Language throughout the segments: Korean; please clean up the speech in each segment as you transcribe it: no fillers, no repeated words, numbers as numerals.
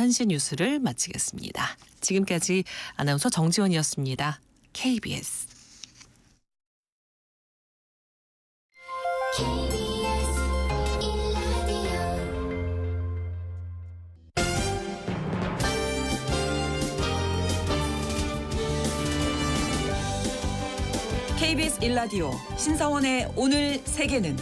1시 뉴스를 마치겠습니다. 지금까지 아나운서 정지원이었습니다. KBS KBS 1라디오 신성원의 오늘 세계는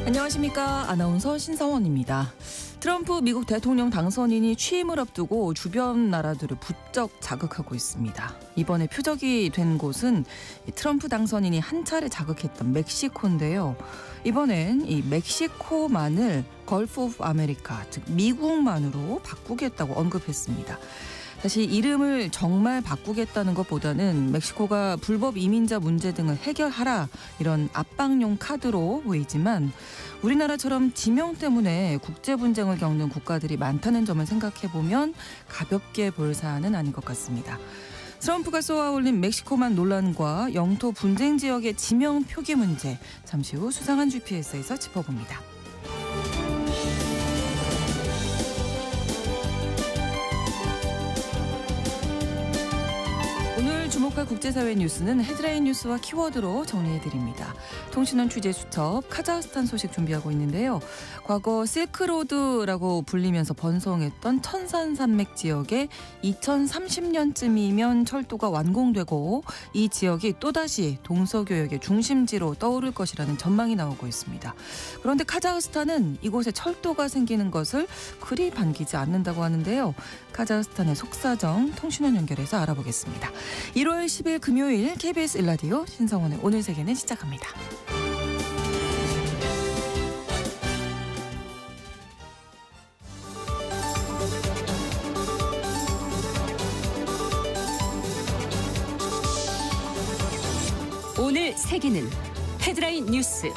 안녕하십니까. 아나운서 신성원입니다. 트럼프 미국 대통령 당선인이 취임을 앞두고 주변 나라들을 부쩍 자극하고 있습니다. 이번에 표적이 된 곳은 트럼프 당선인이 한 차례 자극했던 멕시코인데요. 이번엔 이 멕시코만을 걸프 오브 아메리카, 즉 미국만으로 바꾸겠다고 언급했습니다. 사실 이름을 정말 바꾸겠다는 것보다는 멕시코가 불법 이민자 문제 등을 해결하라 이런 압박용 카드로 보이지만 우리나라처럼 지명 때문에 국제 분쟁을 겪는 국가들이 많다는 점을 생각해보면 가볍게 볼 사안은 아닌 것 같습니다. 트럼프가 쏘아올린 멕시코만 논란과 영토 분쟁 지역의 지명 표기 문제, 잠시 후 수상한 GPS에서 짚어봅니다. 주목할 국제사회 뉴스는 헤드라인 뉴스와 키워드로 정리해드립니다. 통신원 취재 수첩 카자흐스탄 소식 준비하고 있는데요. 과거 실크로드라고 불리면서 번성했던 천산산맥 지역에 2030년쯤이면 철도가 완공되고 이 지역이 또다시 동서교역의 중심지로 떠오를 것이라는 전망이 나오고 있습니다. 그런데 카자흐스탄은 이곳에 철도가 생기는 것을 그리 반기지 않는다고 하는데요. 카자흐스탄의 속사정 통신원 연결해서 알아보겠습니다. 1월 10일 금요일 KBS 1라디오 신성원의 오늘 세계는 시작합니다. 오늘 세계는 헤드라인 뉴스.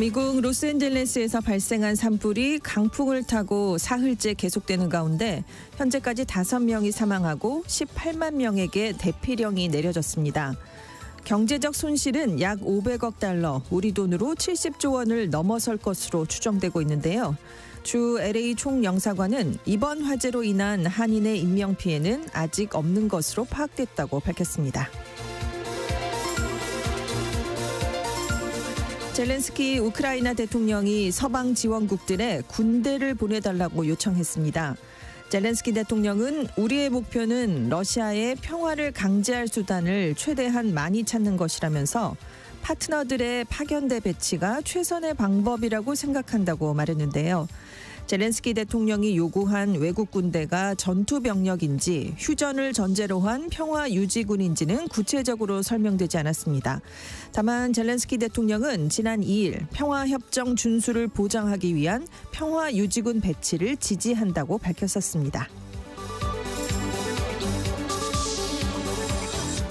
미국 로스앤젤레스에서 발생한 산불이 강풍을 타고 사흘째 계속되는 가운데 현재까지 5명이 사망하고 18만 명에게 대피령이 내려졌습니다. 경제적 손실은 약 500억 달러, 우리 돈으로 70조 원을 넘어설 것으로 추정되고 있는데요. 주 LA 총영사관은 이번 화재로 인한 한인의 인명피해는 아직 없는 것으로 파악됐다고 밝혔습니다. 젤렌스키 우크라이나 대통령이 서방 지원국들에 군대를 보내달라고 요청했습니다. 젤렌스키 대통령은 우리의 목표는 러시아의 평화를 강제할 수단을 최대한 많이 찾는 것이라면서 파트너들의 파견대 배치가 최선의 방법이라고 생각한다고 말했는데요. 젤렌스키 대통령이 요구한 외국 군대가 전투병력인지 휴전을 전제로 한 평화유지군인지는 구체적으로 설명되지 않았습니다. 다만 젤렌스키 대통령은 지난 2일 평화협정 준수를 보장하기 위한 평화유지군 배치를 지지한다고 밝혔었습니다.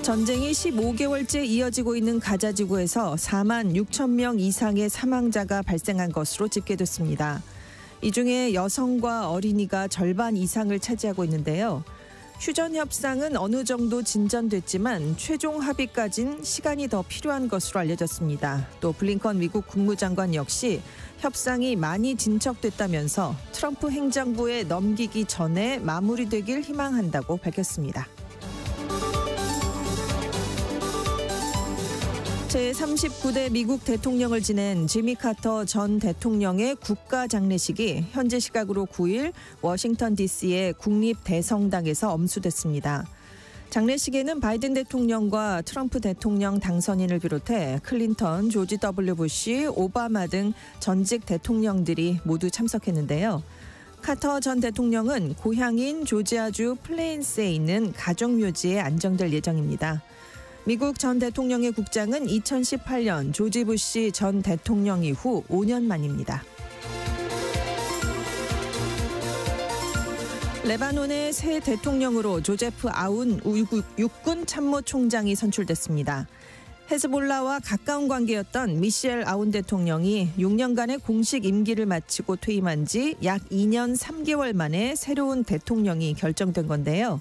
전쟁이 15개월째 이어지고 있는 가자 지구에서 4만 6천 명 이상의 사망자가 발생한 것으로 집계됐습니다. 이 중에 여성과 어린이가 절반 이상을 차지하고 있는데요. 휴전 협상은 어느 정도 진전됐지만 최종 합의까진 시간이 더 필요한 것으로 알려졌습니다. 또 블링컨 미국 국무장관 역시 협상이 많이 진척됐다면서 트럼프 행정부에 넘기기 전에 마무리되길 희망한다고 밝혔습니다. 제39대 미국 대통령을 지낸 지미 카터 전 대통령의 국가 장례식이 현재 시각으로 9일 워싱턴 DC의 국립대성당에서 엄수됐습니다. 장례식에는 바이든 대통령과 트럼프 대통령 당선인을 비롯해 클린턴, 조지 W. 부시, 오바마 등 전직 대통령들이 모두 참석했는데요. 카터 전 대통령은 고향인 조지아주 플레인스에 있는 가족묘지에 안정될 예정입니다. 미국 전 대통령의 국장은 2018년 조지 부시 전 대통령 이후 5년 만입니다. 레바논의 새 대통령으로 조제프 아운 육군 참모총장이 선출됐습니다. 헤즈볼라와 가까운 관계였던 미셸 아운 대통령이 6년간의 공식 임기를 마치고 퇴임한 지 약 2년 3개월 만에 새로운 대통령이 결정된 건데요.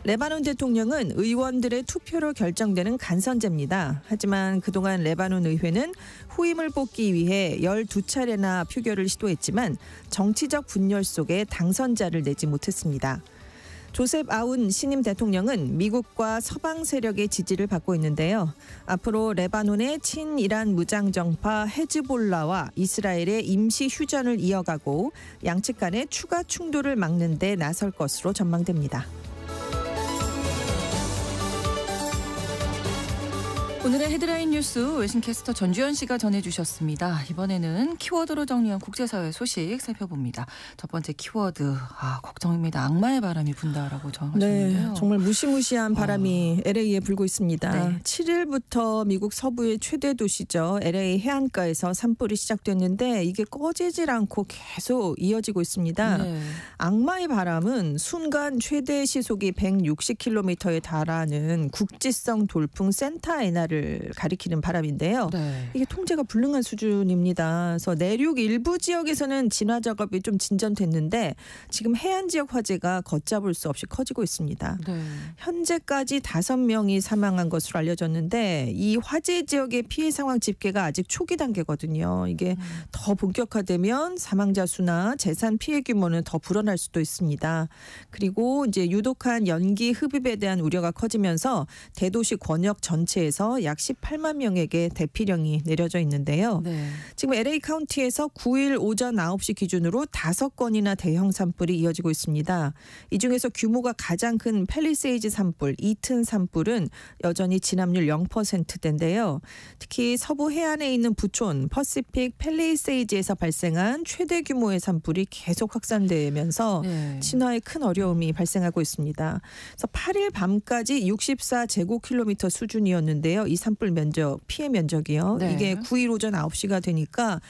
레바논 대통령은 의원들의 투표로 결정되는 간선제입니다. 하지만 그동안 레바논 의회는 후임을 뽑기 위해 12차례나 표결을 시도했지만 정치적 분열 속에 당선자를 내지 못했습니다. 조셉 아운 신임 대통령은 미국과 서방 세력의 지지를 받고 있는데요. 앞으로 레바논의 친이란 무장정파 헤즈볼라와 이스라엘의 임시 휴전을 이어가고 양측 간의 추가 충돌을 막는 데 나설 것으로 전망됩니다. 오늘의 헤드라인 뉴스 외신캐스터 전주현 씨가 전해주셨습니다. 이번에는 키워드로 정리한 국제사회 소식 살펴봅니다. 첫 번째 키워드, 걱정입니다. 악마의 바람이 분다라고 전하셨는데요. 네, 정말 무시무시한 바람이 LA에 불고 있습니다. 네. 7일부터 미국 서부의 최대 도시죠. LA 해안가에서 산불이 시작됐는데 이게 꺼지질 않고 계속 이어지고 있습니다. 네. 악마의 바람은 순간 최대 시속이 160km에 달하는 국지성 돌풍 센타에나를 가리키는 바람인데요. 네. 이게 통제가 불능한 수준입니다. 그래서 내륙 일부 지역에서는 진화 작업이 좀 진전됐는데 지금 해안 지역 화재가 걷잡을 수 없이 커지고 있습니다. 네. 현재까지 5명이 사망한 것으로 알려졌는데 이 화재 지역의 피해 상황 집계가 아직 초기 단계거든요. 이게 더 본격화되면 사망자 수나 재산 피해 규모는 더 불어날 수도 있습니다. 그리고 이제 유독한 연기 흡입에 대한 우려가 커지면서 대도시 권역 전체에서 약 18만 명에게 대피령이 내려져 있는데요. 네. 지금 LA 카운티에서 9일 오전 9시 기준으로 5건이나 대형 산불이 이어지고 있습니다. 이 중에서 규모가 가장 큰 팰리세이즈 산불, 이튼 산불은 여전히 진압률 0%대인데요. 특히 서부 해안에 있는 부촌 퍼시픽 팰리세이즈에서 발생한 최대 규모의 산불이 계속 확산되면서 네. 진화에 큰 어려움이 발생하고 있습니다. 그래서 8일 밤까지 64제곱킬로미터 수준이었는데요. 이 산불 면적, 피해 면적이요. 네. 이게 9일 오전 9시가 되니까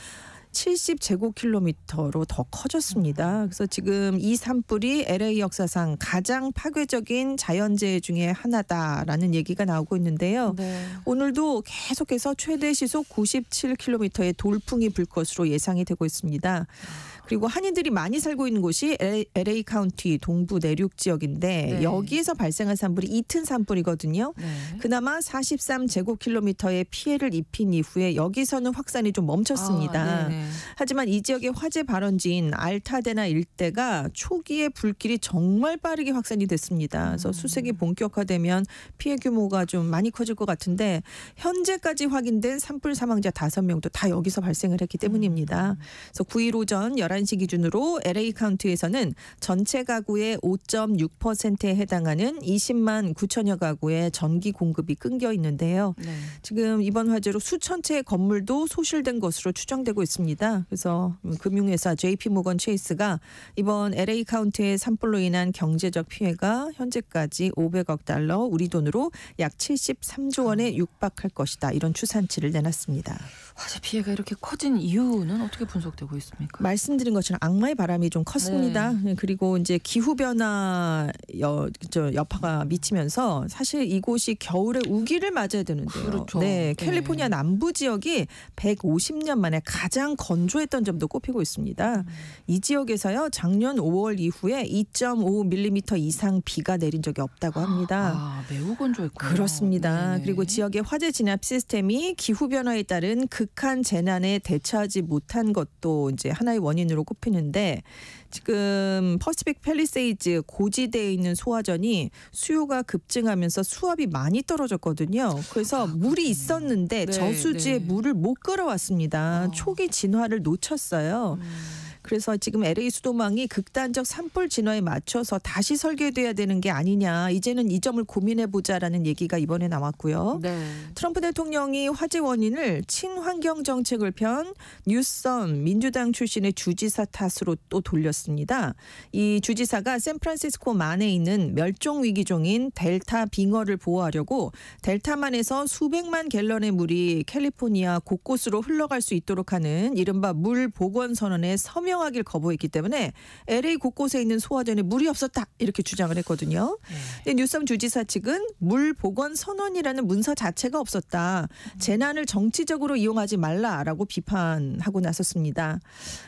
70제곱킬로미터로 더 커졌습니다. 그래서 지금 이 산불이 LA 역사상 가장 파괴적인 자연재해 중에 하나다라는 얘기가 나오고 있는데요. 네. 오늘도 계속해서 최대 시속 97km의 돌풍이 불 것으로 예상이 되고 있습니다. 그리고 한인들이 많이 살고 있는 곳이 LA 카운티 동부 내륙 지역인데 네. 여기에서 발생한 산불이 이튼 산불이거든요. 네. 그나마 43제곱킬로미터의 피해를 입힌 이후에 여기서는 확산이 좀 멈췄습니다. 네네. 하지만 이 지역의 화재 발원지인 알타데나 일대가 초기에 불길이 정말 빠르게 확산이 됐습니다. 그래서 수색이 본격화되면 피해 규모가 좀 많이 커질 것 같은데 현재까지 확인된 산불 사망자 5명도 다 여기서 발생을 했기 때문입니다. 그래서 9일 오전 11시 기준으로 LA 카운티에서는 전체 가구의 5.6%에 해당하는 20만 9천여 가구의 전기 공급이 끊겨 있는데요. 네. 지금 이번 화재로 수천 채의 건물도 소실된 것으로 추정되고 있습니다. 그래서 금융회사 JP모건 체이스가 이번 LA 카운티의 산불로 인한 경제적 피해가 현재까지 500억 달러, 우리 돈으로 약 73조 원에 육박할 것이다. 이런 추산치를 내놨습니다. 화재 피해가 이렇게 커진 이유는 어떻게 분석되고 있습니까? 말씀드린 것처럼 악마의 바람이 좀 컸습니다. 그리고 이제 기후 변화 여파가 미치면서 사실 이곳이 겨울에 우기를 맞아야 되는데요. 그렇죠. 네, 네. 캘리포니아 남부 지역이 150년 만에 가장 건조했던 점도 꼽히고 있습니다. 이 지역에서요 작년 5월 이후에 2.5mm 이상 비가 내린 적이 없다고 합니다. 매우 건조했군요. 그렇습니다. 네네. 그리고 지역의 화재 진압 시스템이 기후 변화에 따른 극한 재난에 대처하지 못한 것도 이제 하나의 원인으로 꼽히는데 지금 퍼시픽 팰리세이즈 고지대에 있는 소화전이 수요가 급증하면서 수압이 많이 떨어졌거든요. 그래서 물이 있었는데 네, 저수지에 네. 물을 못 끌어왔습니다. 초기 진화를 놓쳤어요. 그래서 지금 LA 수도망이 극단적 산불 진화에 맞춰서 다시 설계돼야 되는 게 아니냐. 이제는 이 점을 고민해보자라는 얘기가 이번에 나왔고요. 네. 트럼프 대통령이 화재 원인을 친환경 정책을 편 뉴섬 민주당 출신의 주지사 탓으로 또 돌렸습니다. 이 주지사가 샌프란시스코 만에 있는 멸종 위기종인 델타 빙어를 보호하려고 델타만에서 수백만 갤런의 물이 캘리포니아 곳곳으로 흘러갈 수 있도록 하는 이른바 물 복원 선언에 서명 해명하길 거부했기 때문에 LA 곳곳에 있는 소화전에 물이 없었다 이렇게 주장을 했거든요. 근데 뉴섬 주지사 측은 물 보건 선언이라는 문서 자체가 없었다. 재난을 정치적으로 이용하지 말라라고 비판하고 나섰습니다.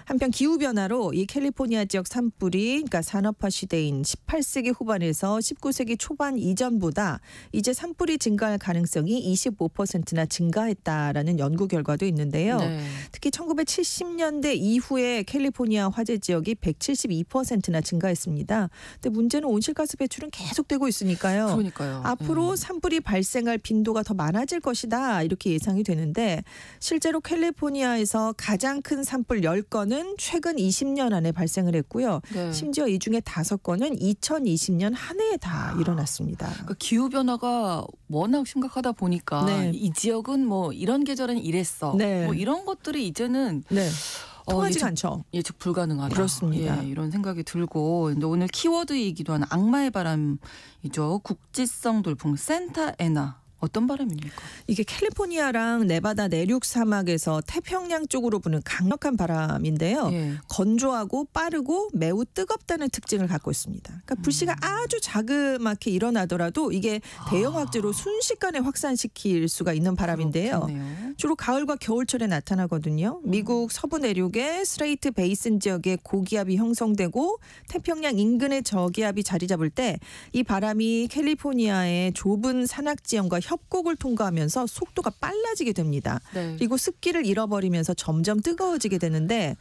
한편 기후변화로 이 캘리포니아 지역 산불이 그러니까 산업화 시대인 18세기 후반에서 19세기 초반 이전보다 이제 산불이 증가할 가능성이 25%나 증가했다라는 연구 결과도 있는데요. 네. 특히 1970년대 이후에 캘리포니아 화재 지역이 172%나 증가했습니다. 근데 문제는 온실가스 배출은 계속되고 있으니까요. 그러니까요. 앞으로 산불이 발생할 빈도가 더 많아질 것이다 이렇게 예상이 되는데 실제로 캘리포니아에서 가장 큰 산불 10건은 최근 20년 안에 발생을 했고요. 네. 심지어 이 중에 5건은 2020년 한 해에 다 일어났습니다. 그러니까 기후 변화가 워낙 심각하다 보니까 네. 이 지역은 뭐 이런 계절은 이랬어. 네. 뭐 이런 것들이 이제는 네. 통하지가 예측, 않죠. 예측 불가능하다. 그렇습니다. 예, 이런 생각이 들고 근데 오늘 키워드이기도 한 악마의 바람이죠. 국지성 돌풍 산타애나. 어떤 바람입니까? 이게 캘리포니아랑 네바다 내륙 사막에서 태평양 쪽으로 부는 강력한 바람인데요. 예. 건조하고 빠르고 매우 뜨겁다는 특징을 갖고 있습니다. 그러니까 불씨가 아주 자그맣게 일어나더라도 이게 대형 확제로 순식간에 확산시킬 수가 있는 바람인데요. 그렇겠네요. 주로 가을과 겨울철에 나타나거든요. 미국 서부 내륙의 스트레이트 베이슨 지역에 고기압이 형성되고 태평양 인근의 저기압이 자리 잡을 때 이 바람이 캘리포니아의 좁은 산악 지형과 협곡을 통과하면서 속도가 빨라지게 됩니다. 네. 그리고 습기를 잃어버리면서 점점 뜨거워지게 되는데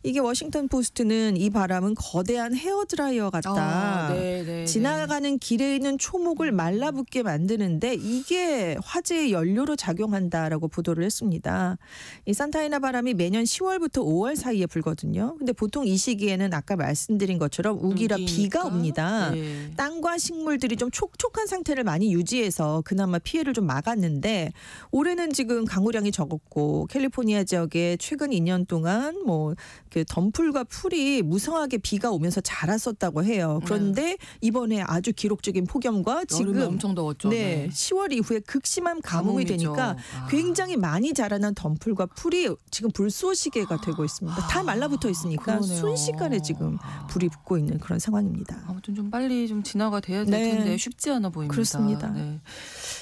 이게 워싱턴 포스트는 이 바람은 거대한 헤어드라이어 같다. 네, 네, 지나가는 길에 있는 초목을 말라붙게 만드는데 이게 화재의 연료로 작용한다라고 보도를 했습니다. 이 산타애나 바람이 매년 10월부터 5월 사이에 불거든요. 근데 보통 이 시기에는 아까 말씀드린 것처럼 우기라 비가 옵니다. 네. 땅과 식물들이 좀 촉촉한 상태를 많이 유지해서 그나마 피해를 좀 막았는데 올해는 지금 강우량이 적었고 캘리포니아 지역에 최근 2년 동안 뭐 그 덤풀과 풀이 무성하게 비가 오면서 자랐었다고 해요. 그런데 이번에 아주 기록적인 폭염과 지금 여름에 엄청 더웠죠. 네, 10월 이후에 극심한 가뭄이 가뭄이죠. 되니까 굉장히 많이 자라난 덤풀과 풀이 지금 불쏘시개가 되고 있습니다. 다 말라붙어 있으니까 그러네요. 순식간에 지금 불이 붙고 있는 그런 상황입니다. 아무튼 좀 빨리 좀 진화가 돼야 될 네. 텐데 쉽지 않아 보입니다. 그렇습니다. 네.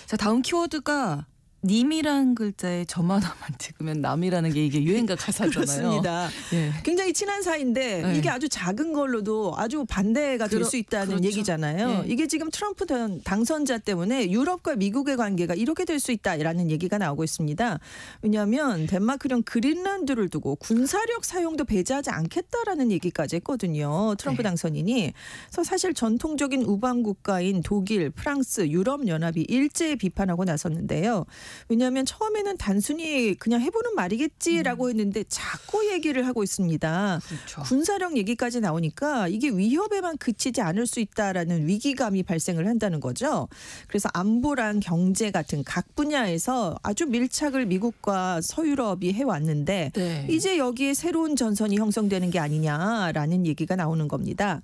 자, 다음 키워드가 님이란 글자에 점 하나만 찍으면 남이라는 게 이게 유행가 가사잖아요. 그렇습니다. 예. 굉장히 친한 사이인데 네. 이게 아주 작은 걸로도 아주 반대가 될 수 있다는 그렇죠. 얘기잖아요. 예. 이게 지금 트럼프 당선자 때문에 유럽과 미국의 관계가 이렇게 될 수 있다라는 얘기가 나오고 있습니다. 왜냐하면 덴마크령 그린란드를 두고 군사력 사용도 배제하지 않겠다라는 얘기까지 했거든요. 트럼프 네. 당선인이. 그래서 사실 전통적인 우방 국가인 독일, 프랑스, 유럽연합이 일제히 비판하고 나섰는데요. 왜냐하면 처음에는 단순히 그냥 해보는 말이겠지라고 했는데 자꾸 얘기를 하고 있습니다. 그렇죠. 군사력 얘기까지 나오니까 이게 위협에만 그치지 않을 수 있다라는 위기감이 발생을 한다는 거죠. 그래서 안보랑 경제 같은 각 분야에서 아주 밀착을 미국과 서유럽이 해왔는데 네. 이제 여기에 새로운 전선이 형성되는 게 아니냐라는 얘기가 나오는 겁니다.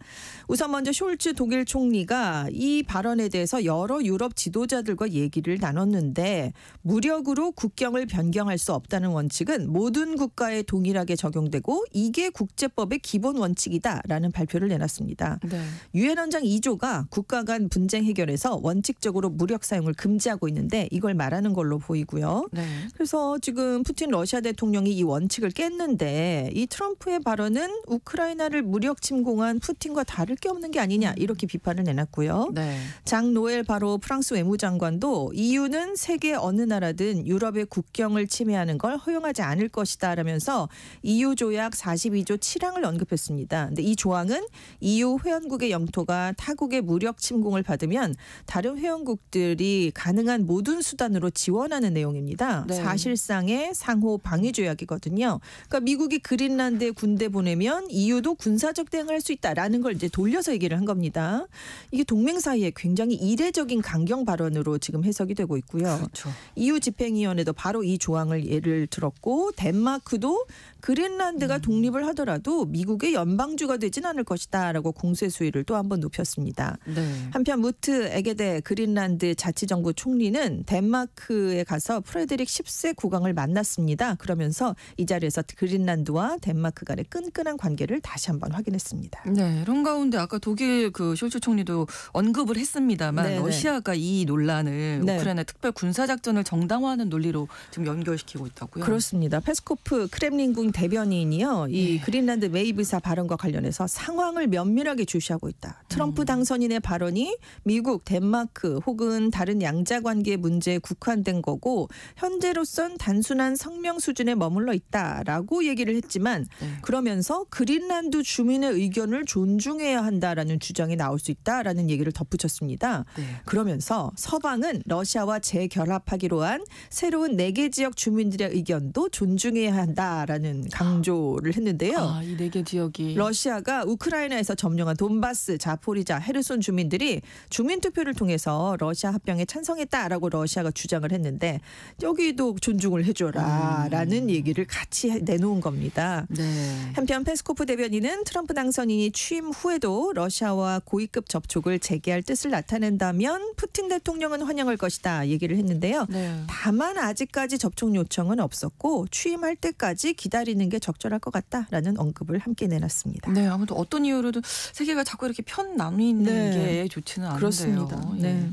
우선 먼저 숄츠 독일 총리가 이 발언에 대해서 여러 유럽 지도자들과 얘기를 나눴는데 무력으로 국경을 변경할 수 없다는 원칙은 모든 국가에 동일하게 적용되고 이게 국제법의 기본 원칙이다라는 발표를 내놨습니다. 네. 유엔 원장 2조가 국가 간 분쟁 해결에서 원칙적으로 무력 사용을 금지하고 있는데 이걸 말하는 걸로 보이고요. 네. 그래서 지금 푸틴 러시아 대통령이 이 원칙을 깼는데 이 트럼프의 발언은 우크라이나를 무력 침공한 푸틴과 다를 게 없는 게 아니냐 이렇게 비판을 내놨고요. 네. 장 노엘 바로 프랑스 외무장관도 EU는 세계 어느 나라든 유럽의 국경을 침해하는 걸 허용하지 않을 것이다 라면서 EU 조약 42조 7항을 언급했습니다. 근데 이 조항은 EU 회원국의 영토가 타국의 무력 침공을 받으면 다른 회원국들이 가능한 모든 수단으로 지원하는 내용입니다. 네. 사실상의 상호 방위 조약이거든요. 그러니까 미국이 그린란드에 군대 보내면 EU도 군사적 대응할 수 있다라는 걸 이제 돌려서 얘기를 한 겁니다. 이게 동맹 사이에 굉장히 이례적인 강경 발언으로 지금 해석이 되고 있고요. 그렇죠. EU 집행위원회도 바로 이 조항을 예를 들었고 덴마크도 그린란드가 독립을 하더라도 미국의 연방주가 되진 않을 것이다라고 공세 수위를 또 한 번 높였습니다. 네. 한편 무트 에게데 그린란드 자치정부 총리는 덴마크에 가서 프레데릭 10세 국왕을 만났습니다. 그러면서 이 자리에서 그린란드와 덴마크 간의 끈끈한 관계를 다시 한번 확인했습니다. 네, 이런 가운데 아까 독일 그 숄츠 총리도 언급을 했습니다만 네네. 러시아가 이 논란을 네. 우크라이나 특별 군사작전을 정당화하는 논리로 지금 연결시키고 있다고요. 그렇습니다. 페스코프 크렘린궁 대변인이요. 이 네. 그린란드 웨이브사 발언과 관련해서 상황을 면밀하게 주시하고 있다. 트럼프 당선인의 발언이 미국, 덴마크 혹은 다른 양자 관계 문제에 국한된 거고 현재로선 단순한 성명 수준에 머물러 있다라고 얘기를 했지만 네. 그러면서 그린란드 주민의 의견을 존중해야 한다라는 주장이 나올 수 있다라는 얘기를 덧붙였습니다. 네. 그러면서 서방은 러시아와 재결합하기로 한 새로운 4개 지역 주민들의 의견도 존중해야 한다라는 강조를 했는데요. 아, 이 4개 지역이 러시아가 우크라이나에서 점령한 돈바스, 자포리자, 헤르손 주민들이 주민투표를 통해서 러시아 합병에 찬성했다라고 러시아가 주장을 했는데 여기도 존중을 해줘라라는 얘기를 같이 내놓은 겁니다. 네. 한편 페스코프 대변인은 트럼프 당선인이 취임 후에도 러시아와 고위급 접촉을 재개할 뜻을 나타낸다면 푸틴 대통령은 환영할 것이다 얘기를 했는데요. 네. 다만 아직까지 접촉 요청은 없었고 취임할 때까지 기다리는 게 적절할 것 같다라는 언급을 함께 내놨습니다. 네, 아무튼 어떤 이유로든 세계가 자꾸 이렇게 편 나뉘는 네. 게 좋지는 않은데요. 그렇습니다. 예. 네.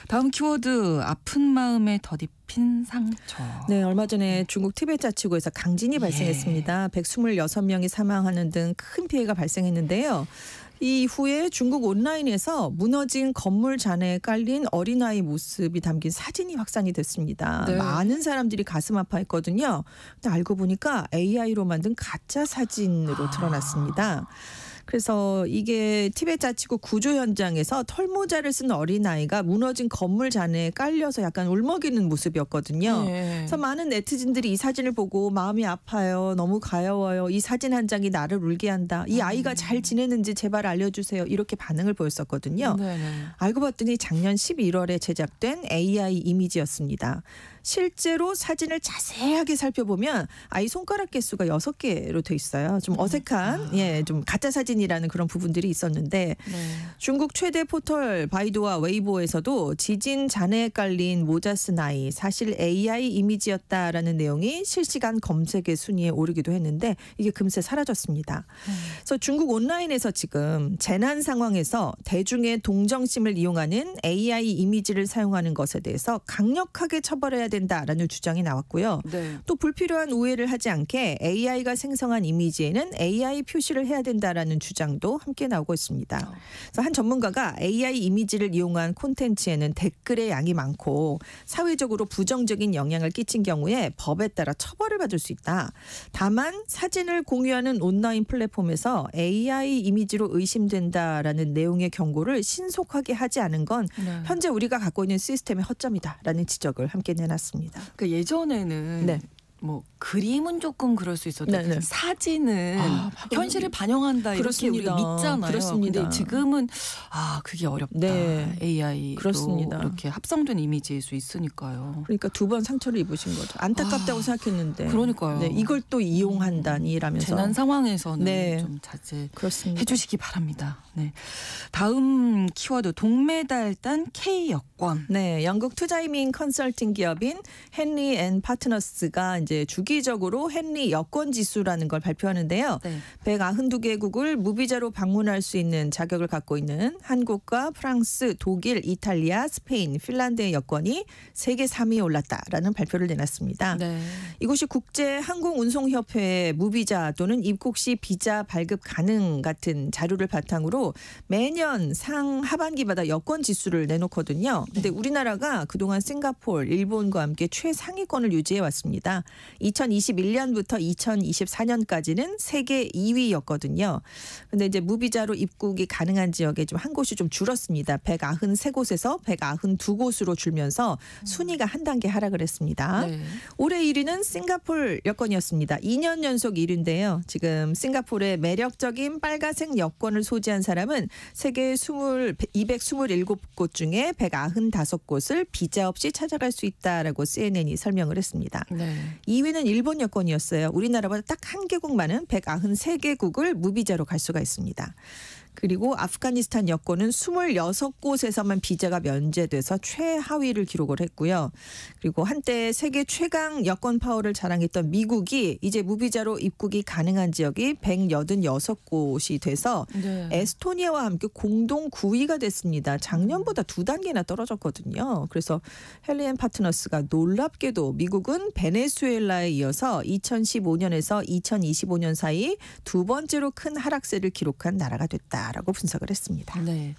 다음 키워드 아픈 마음에 더딥힌 상처. 네, 얼마 전에 중국 티베트 자치구에서 강진이 발생했습니다. 126명이 사망하는 등 큰 피해가 발생했는데요. 이후에 중국 온라인에서 무너진 건물 잔해에 깔린 어린아이 모습이 담긴 사진이 확산이 됐습니다. 네. 많은 사람들이 가슴 아파했거든요. 근데 알고 보니까 AI로 만든 가짜 사진으로 드러났습니다. 그래서 이게 티베트 자치구 구조 현장에서 털모자를 쓴 어린아이가 무너진 건물 잔해에 깔려서 약간 울먹이는 모습이었거든요. 네. 그래서 많은 네티즌들이 이 사진을 보고 마음이 아파요. 너무 가여워요. 이 사진 한 장이 나를 울게 한다. 이 아이가 잘 지내는지 제발 알려주세요. 이렇게 반응을 보였었거든요. 네, 네. 알고 봤더니 작년 11월에 제작된 AI 이미지였습니다. 실제로 사진을 자세하게 살펴보면 아이 손가락 개수가 6개로 돼 있어요. 좀 어색한 좀 가짜 사진이라는 그런 부분들이 있었는데 네. 중국 최대 포털 바이두와 웨이보에서도 지진 잔해에 깔린 모자 쓴 아이 사실 AI 이미지였다라는 내용이 실시간 검색의 순위에 오르기도 했는데 이게 금세 사라졌습니다. 그래서 중국 온라인에서 지금 재난 상황에서 대중의 동정심을 이용하는 AI 이미지를 사용하는 것에 대해서 강력하게 처벌해야 된다라는 주장이 나왔고요. 네. 또 불필요한 오해를 하지 않게 AI가 생성한 이미지에는 AI 표시를 해야 된다라는 주장도 함께 나오고 있습니다. 그래서 한 전문가가 AI 이미지를 이용한 콘텐츠에는 댓글의 양이 많고 사회적으로 부정적인 영향을 끼친 경우에 법에 따라 처벌을 받을 수 있다. 다만 사진을 공유하는 온라인 플랫폼에서 AI 이미지로 의심된다라는 내용의 경고를 신속하게 하지 않은 건 네. 현재 우리가 갖고 있는 시스템의 허점이다라는 지적을 함께 내놨습니다. 그 예전에는 네. 뭐 그림은 조금 그럴 수 있어도 네, 네. 사진은 현실을 반영한다 이렇게 그렇습니다. 우리가 믿잖아요. 그렇습니다. 근데 지금은 그게 어렵다. 네. AI로 그렇습니다. 이렇게 합성된 이미지일 수 있으니까요. 그러니까 2번 상처를 입으신 거죠. 안타깝다고 생각했는데. 그러니까요. 네, 이걸 또 이용한다니라면서. 재난 상황에서는 네. 좀 자제해 그렇습니다. 주시기 바랍니다. 네. 다음 키워드 동메달 딴 K 여권. 네, 영국 투자이민 컨설팅 기업인 헨리 앤 파트너스가 이제 주기적으로 헨리 여권 지수라는 걸 발표하는데요. 네. 192개국을 무비자로 방문할 수 있는 자격을 갖고 있는 한국과 프랑스, 독일, 이탈리아, 스페인, 핀란드의 여권이 세계 3위에 올랐다라는 발표를 내놨습니다. 네. 이곳이 국제항공운송협회의 무비자 또는 입국 시 비자 발급 가능 같은 자료를 바탕으로 매년 상하반기마다 여권 지수를 내놓거든요. 근데 우리나라가 그동안 싱가포르, 일본과 함께 최상위권을 유지해 왔습니다. 2021년부터 2024년까지는 세계 2위였거든요. 근데 이제 무비자로 입국이 가능한 지역에 좀 한 곳이 좀 줄었습니다. 193곳에서 192곳으로 줄면서 순위가 한 단계 하락을 했습니다. 네. 올해 1위는 싱가포르 여권이었습니다. 2년 연속 1위인데요. 지금 싱가포르의 매력적인 빨간색 여권을 소지한 사람은 세계 227곳 중에 195곳을 비자 없이 찾아갈 수 있다라고 CNN이 설명을 했습니다. 네. 2위는 일본 여권이었어요. 우리나라보다 딱 한 개국만은 193개국을 무비자로 갈 수가 있습니다. 그리고 아프가니스탄 여권은 26곳에서만 비자가 면제돼서 최하위를 기록을 했고요. 그리고 한때 세계 최강 여권 파워를 자랑했던 미국이 이제 무비자로 입국이 가능한 지역이 186곳이 돼서 네. 에스토니아와 함께 공동 9위가 됐습니다. 작년보다 2단계나 떨어졌거든요. 그래서 헬리앤 파트너스가 놀랍게도 미국은 베네수엘라에 이어서 2015년에서 2025년 사이 두 번째로 큰 하락세를 기록한 나라가 됐다. 라고 분석을 했습니다. 네.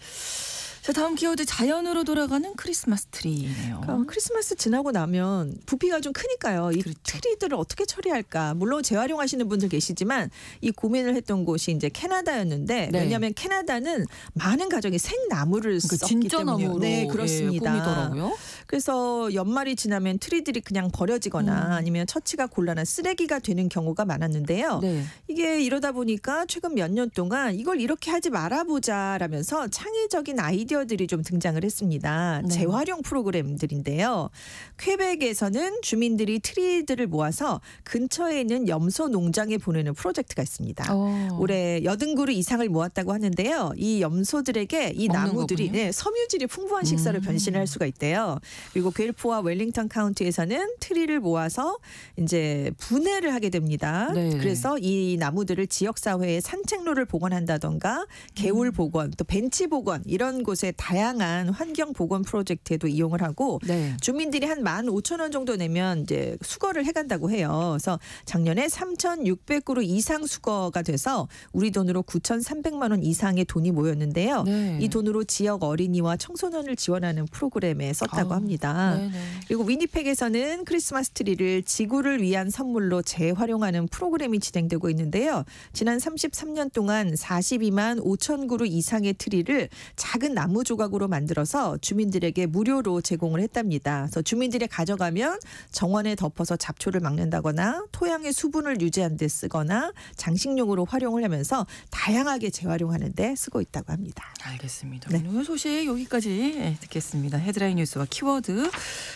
자, 다음 키워드 자연으로 돌아가는 크리스마스 트리네요. 크리스마스 지나고 나면 부피가 좀 크니까요. 이 그렇죠. 트리들을 어떻게 처리할까. 물론 재활용하시는 분들 계시지만 이 고민을 했던 곳이 이제 캐나다였는데 네. 왜냐하면 캐나다는 많은 가정이 생나무를 그러니까 썼기 진짜 때문에 나무로 네, 그렇습니다. 꾸미더라고요. 그래서 연말이 지나면 트리들이 그냥 버려지거나 아니면 처치가 곤란한 쓰레기가 되는 경우가 많았는데요. 네. 이게 이러다 보니까 최근 몇 년 동안 이걸 이렇게 하지 말아보자라면서 창의적인 아이디어들이 좀 등장을 했습니다. 네. 재활용 프로그램들인데요. 퀘벡에서는 주민들이 트리들을 모아서 근처에 있는 염소 농장에 보내는 프로젝트가 있습니다. 올해 80그루 이상을 모았다고 하는데요. 이 염소들에게 이 먹는 나무들이 거군요. 섬유질이 풍부한 식사를 변신할 수가 있대요. 그리고 겔프와 웰링턴 카운티에서는 트리를 모아서 이제 분해를 하게 됩니다. 네. 그래서 이 나무들을 지역 사회에 산책로를 복원한다던가 개울 복원, 또 벤치 복원 이런 곳에 다양한 환경 복원 프로젝트에도 이용을 하고 네. 주민들이 한 15,000원 정도 내면 이제 수거를 해간다고 해요. 그래서 작년에 3,600그루 이상 수거가 돼서 우리 돈으로 9,300만 원 이상의 돈이 모였는데요. 네. 이 돈으로 지역 어린이와 청소년을 지원하는 프로그램에 썼다고 합니다. 네네. 그리고 위니펙에서는 크리스마스 트리를 지구를 위한 선물로 재활용하는 프로그램이 진행되고 있는데요. 지난 33년 동안 42만 5천 그루 이상의 트리를 작은 나무 조각으로 만들어서 주민들에게 무료로 제공을 했답니다. 그래서 주민들이 가져가면 정원에 덮어서 잡초를 막는다거나 토양의 수분을 유지하는 데 쓰거나 장식용으로 활용을 하면서 다양하게 재활용하는 데 쓰고 있다고 합니다. 알겠습니다. 네. 오늘 소식 여기까지 듣겠습니다. 헤드라인 뉴스와 키워드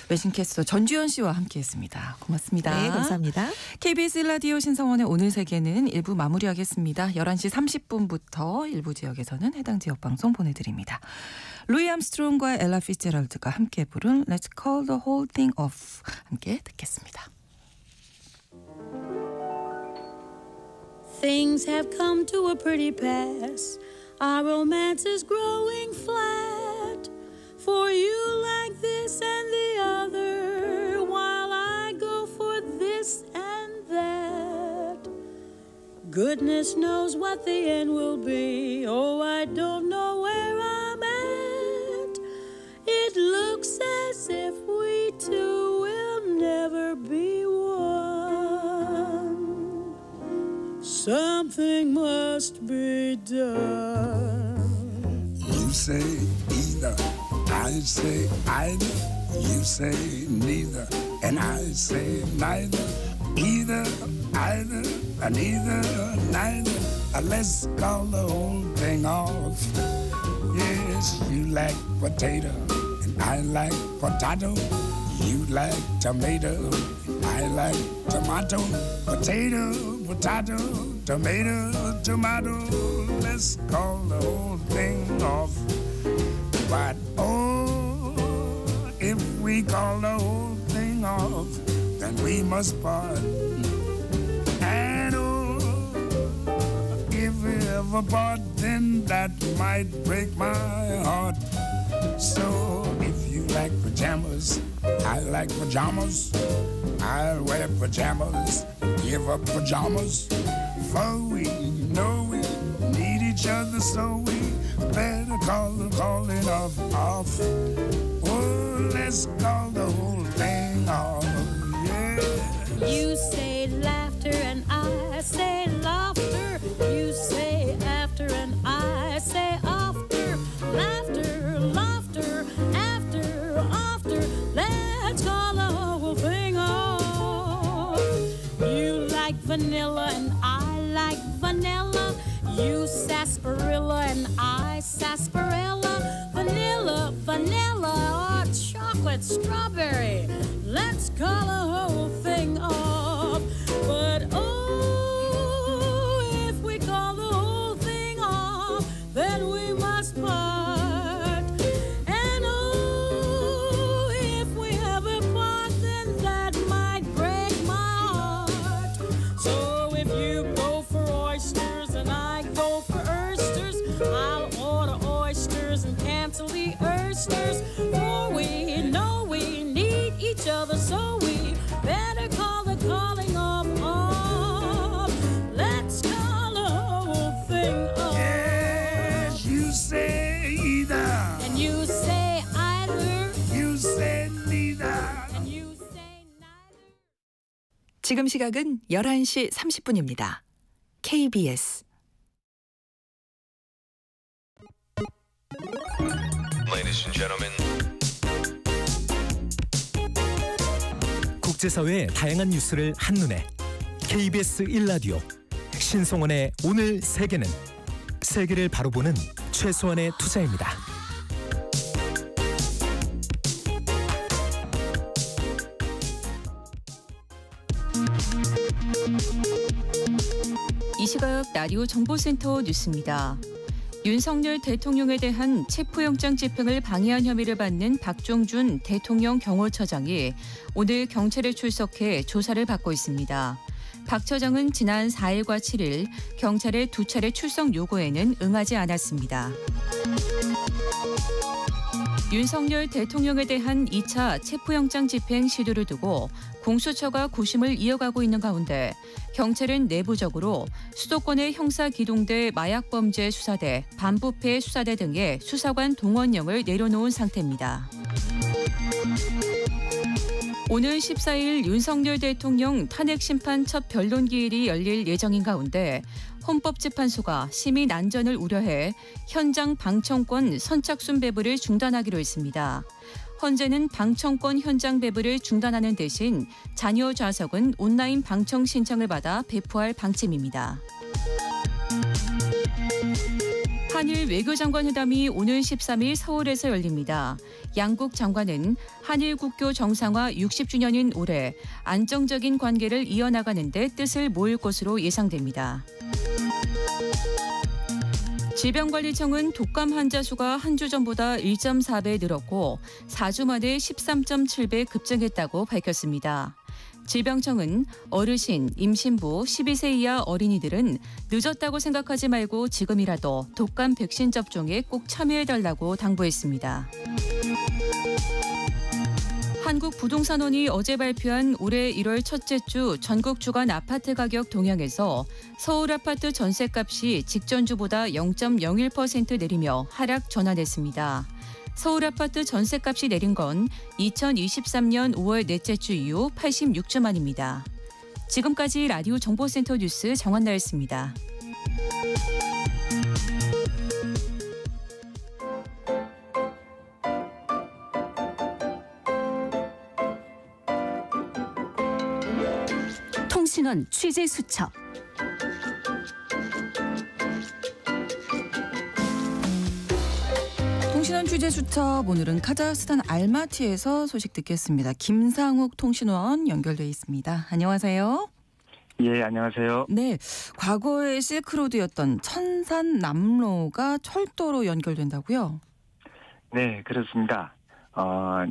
외신캐스터 전주현 씨와 함께했습니다. 고맙습니다. 네, 감사합니다. KBS 라디오 신성원의 오늘 세계는 1부 마무리하겠습니다. 11시 30분부터 일부 지역에서는 해당 지역 방송 보내드립니다. 루이 암스트롱과 엘라 피츠제럴드가 함께 부른 Let's Call the Whole Thing Off 함께 듣겠습니다. Things have come to a pretty pass. Our romance is growing flat. For you like this and the other, while I go for this and that. Goodness knows what the end will be. Oh, I don't know where I'm at. It looks as if we two will never be one. Something must be done. You say either, I say either. You say neither, and I say neither. Either, either, neither, neither. Let's call the whole thing off. Yes, you like potato, and I like potato. You like tomato, I like tomato. Potato, potato, tomato, tomato. Let's call the whole thing off. But oh, if we call the whole thing off, then we must part. And oh, if we ever part, then that might break my heart. So if you like pajamas, I like pajamas. I'll wear pajamas, give up pajamas. For we know we need each other, so we better call it off. Oh, let's call the whole thing off. Yeah. You vanilla and I like vanilla. You sarsaparilla and I sarsaparilla. Vanilla, vanilla, or chocolate strawberry. Let's call the whole thing off. But oh, if we call the whole thing off, then we must part. And oh, if we ever part, then that might break my heart. So if you go for oysters and I go for oysters, I'll order oysters and cancel the oysters. For we know we need each other, so we better call the calling off. Let's call the whole thing off. Yes, you say either. And you say either. You say neither. And you say neither. 지금 시각은 11시 30분입니다. KBS Ladies and gentlemen. 국제사회의 다양한 뉴스를 한눈에 KBS 1라디오 신성원의 오늘 세계는 세계를 바로 보는 최소한의 투자입니다. 이 시각 라디오 정보센터 뉴스입니다. 윤석열 대통령에 대한 체포영장 집행을 방해한 혐의를 받는 박종준 대통령 경호처장이 오늘 경찰에 출석해 조사를 받고 있습니다. 박 처장은 지난 4일과 7일 경찰의 2차례 출석 요구에는 응하지 않았습니다. 윤석열 대통령에 대한 2차 체포영장 집행 시도를 두고 공수처가 고심을 이어가고 있는 가운데 경찰은 내부적으로 수도권의 형사기동대 마약범죄 수사대, 반부패 수사대 등의 수사관 동원령을 내려놓은 상태입니다. 오는 14일 윤석열 대통령 탄핵심판 첫 변론기일이 열릴 예정인 가운데 헌법재판소가 시민 안전을 우려해 현장 방청권 선착순 배부를 중단하기로 했습니다. 헌재는 방청권 현장 배부를 중단하는 대신 자녀 좌석은 온라인 방청 신청을 받아 배포할 방침입니다. 한일 외교장관 회담이 오는 13일 서울에서 열립니다. 양국 장관은 한일 국교 정상화 60주년인 올해 안정적인 관계를 이어나가는 데 뜻을 모을 것으로 예상됩니다. 질병관리청은 독감 환자 수가 한 주 전보다 1.4배 늘었고 4주 만에 13.7배 급증했다고 밝혔습니다. 질병청은 어르신, 임신부, 12세 이하 어린이들은 늦었다고 생각하지 말고 지금이라도 독감 백신 접종에 꼭 참여해달라고 당부했습니다. 한국부동산원이 어제 발표한 올해 1월 첫째 주 전국 주간 아파트 가격 동향에서 서울 아파트 전셋값이 직전주보다 0.01% 내리며 하락 전환했습니다. 서울 아파트 전셋값이 내린 건 2023년 5월 넷째 주 이후 86주 만입니다. 지금까지 라디오 정보센터 뉴스 정한나였습니다. 통신원 취재 수첩. 통신원 취재 수첩, 오늘은 카자흐스탄 알마티에서 소식 듣겠습니다. 김상욱 통신원 연결돼 있습니다. 안녕하세요. 예, 안녕하세요. 네, 과거의 실크로드였던 천산남로가 철도로 연결된다고요? 네, 그렇습니다.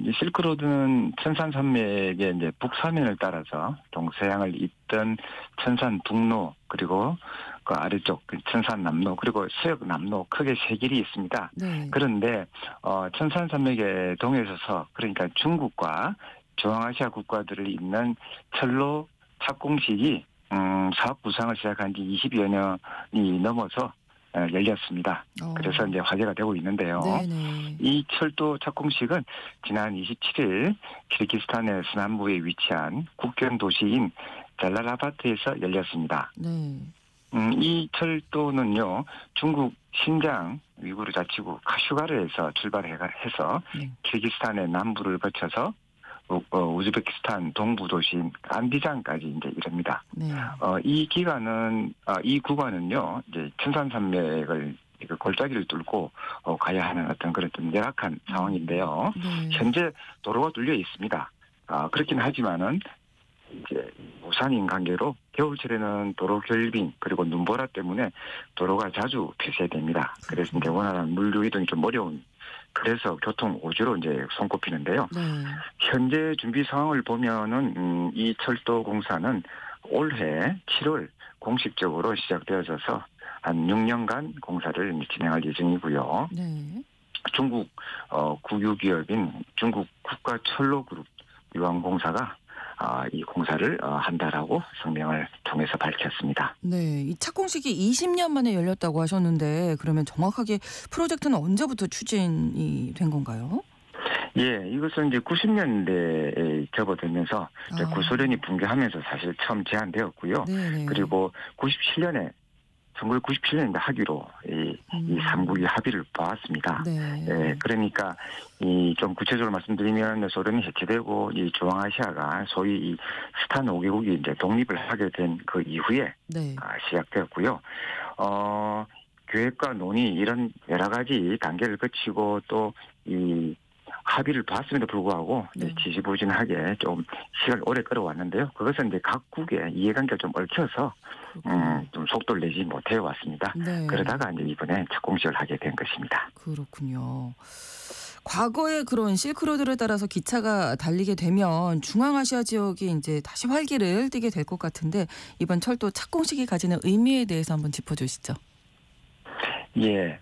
이 실크로드는 천산산맥의 이제 북서면을 따라서 동서양을 잇던 천산북로, 그리고 그 아래쪽 천산남로, 그리고 서역남로 크게 세 길이 있습니다. 네. 그런데 천산산맥의 동해에서, 그러니까 중국과 중앙아시아 국가들을 잇는 철로 착공식이 사업 구상을 시작한 지 20여 년이 넘어서 열렸습니다. 그래서 이제 화제가 되고 있는데요. 네네. 이 철도 착공식은 지난 27일 키르기스탄의 서남부에 위치한 국경 도시인 잘랄라바트에서 열렸습니다. 네. 이 철도는요, 중국 신장 위구르 자치구 카슈가르에서 출발해서 네. 키르기스탄의 남부를 거쳐서 우즈베키스탄 동부 도시인 안디잔까지 이제 이릅니다. 네. 이 구간은요, 이제 천산산맥을 골짜기를 뚫고 가야 하는 어떤 그런 좀 열악한 상황인데요. 네. 현재 도로가 뚫려 있습니다. 그렇긴 하지만은 이제 우산인 관계로 겨울철에는 도로 결빙 그리고 눈보라 때문에 도로가 자주 폐쇄됩니다. 그래서 이제 원활한 물류 이동이 좀 어려운. 그래서 교통 오주로 이제 손꼽히는데요. 네. 현재 준비 상황을 보면은 이 철도 공사는 올해 7월 공식적으로 시작되어져서 한 6년간 공사를 진행할 예정이고요. 네. 중국 국유기업인 중국 국가철로그룹 유황공사가 이 공사를 한다라고 성명을 통해서 밝혔습니다. 네, 이 착공식이 20년 만에 열렸다고 하셨는데 그러면 정확하게 프로젝트는 언제부터 추진이 된 건가요? 예, 이것은 이제 90년대에 접어들면서 이제 구소련이 붕괴하면서 사실 처음 제안되었고요. 네네. 그리고 1997년에 하기로 이 3국이 합의를 보았습니다. 네. 예, 그러니까 이 좀 구체적으로 말씀드리면 소련이 해체되고 이 중앙아시아가 소위 이 스탄 5개국이 이제 독립을 하게 된 그 이후에 네. 시작되었고요. 계획과 논의 이런 여러 가지 단계를 거치고 또 이 합의를 봤음에도 불구하고 네. 지지부진하게 좀 시간을 오래 끌어왔는데요. 그것은 이제 각국의 이해관계가 좀 얽혀서 좀 속도를 내지 못해 왔습니다. 네. 그러다가 이제 이번에 착공식을 하게 된 것입니다. 그렇군요. 과거에 그런 실크로드를 따라서 기차가 달리게 되면 중앙아시아 지역이 이제 다시 활기를 띠게 될 것 같은데 이번 철도 착공식이 가지는 의미에 대해서 한번 짚어주시죠. 예.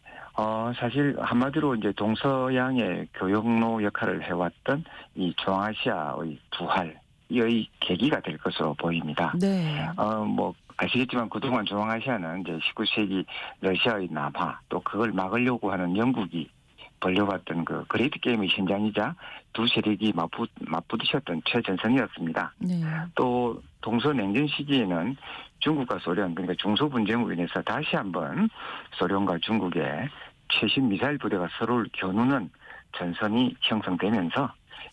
사실 한마디로 이제 동서양의 교역로 역할을 해왔던 이 중앙아시아의 부활의 계기가 될 것으로 보입니다. 네. 뭐 아시겠지만 그동안 중앙아시아는 이제 19세기 러시아의 남하 또 그걸 막으려고 하는 영국이 벌려왔던 그 그레이트 게임의 현장이자 두 세력이 맞부딪혔던 최전선이었습니다. 네. 또 동서냉전 시기에는 중국과 소련 그러니까 중소분쟁으로 인해서 다시 한번 소련과 중국의 최신 미사일 부대가 서로를 겨누는 전선이 형성되면서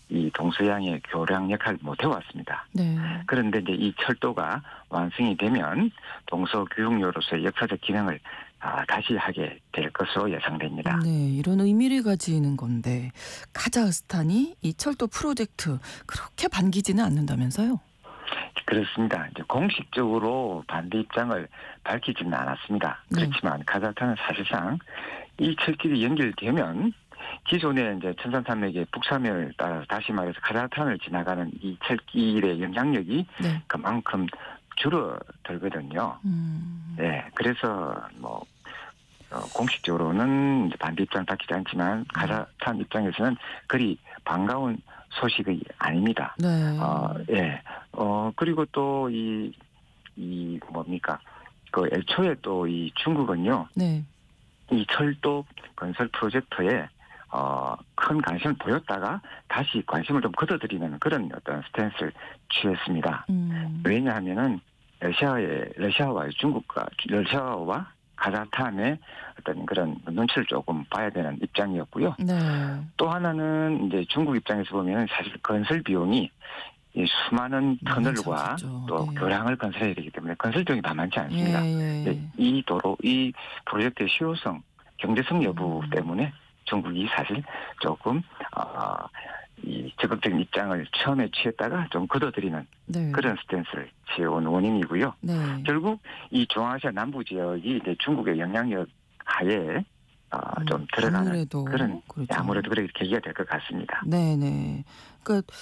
이 동서양의 교량 역할을 못해왔습니다. 네. 그런데 이제 이 철도가 완성이 되면 동서교역로로서의 역사적 기능을 다시 하게 될 것으로 예상됩니다. 네, 이런 의미를 가지는 건데 카자흐스탄이 이 철도 프로젝트 그렇게 반기지는 않는다면서요? 그렇습니다. 이제 공식적으로 반대 입장을 밝히지는 않았습니다. 네. 그렇지만 카자흐스탄은 사실상 이 철길이 연결되면 기존의 이제 천산산맥의 북서면을 따라서 다시 말해서 카자흐스탄을 지나가는 이 철길의 영향력이 네. 그만큼 줄어들거든요. 네, 그래서 뭐 공식적으로는 이제 반대 입장을 밝히지 않지만 카자흐스탄 입장에서는 그리 반가운 소식이 아닙니다. 네. 예. 그리고 또 이 뭡니까? 그 애초에 또 이 중국은요. 네. 이 철도 건설 프로젝트에 큰 관심을 보였다가 다시 관심을 좀 걷어들이는 그런 어떤 스탠스를 취했습니다. 왜냐하면은 러시아와 카자흐스탄의 어떤 그런 눈치를 조금 봐야 되는 입장이었고요. 네. 또 하나는 이제 중국 입장에서 보면 사실 건설 비용이 이 수많은 터널과 또 네. 교량을 건설해야 되기 때문에 건설 비용이 만만치 않습니다. 예. 이 프로젝트의 실효성, 경제성 여부 때문에 중국이 사실 조금 이 적극적인 입장을 처음에 취했다가 좀 걷어들이는 네. 그런 스탠스를 취해온 원인이고요. 네. 결국 이 중앙아시아 남부 지역이 이제 중국의 영향력 하에 좀 들어가는 아무래도, 그런 그렇죠. 아무래도 그렇게 계기가 될 것 같습니다. 네네. 그러니까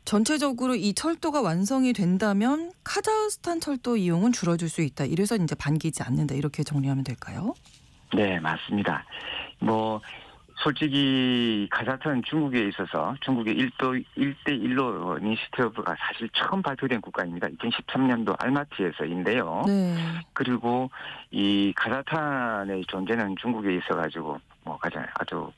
전체적으로 이 철도가 완성이 된다면 카자흐스탄 철도 이용은 줄어들 수 있다. 이래서 이제 반기지 않는다. 이렇게 정리하면 될까요? 네, 맞습니다. 뭐 솔직히 카자흐스탄은 중국에 있어서 중국의 1대1로 이니시티브가 사실 처음 발표된 국가입니다. 2013년도 알마티에서인데요. 네. 그리고 이 카자흐스탄의 존재는 중국에 있어가지고 뭐 가장 아주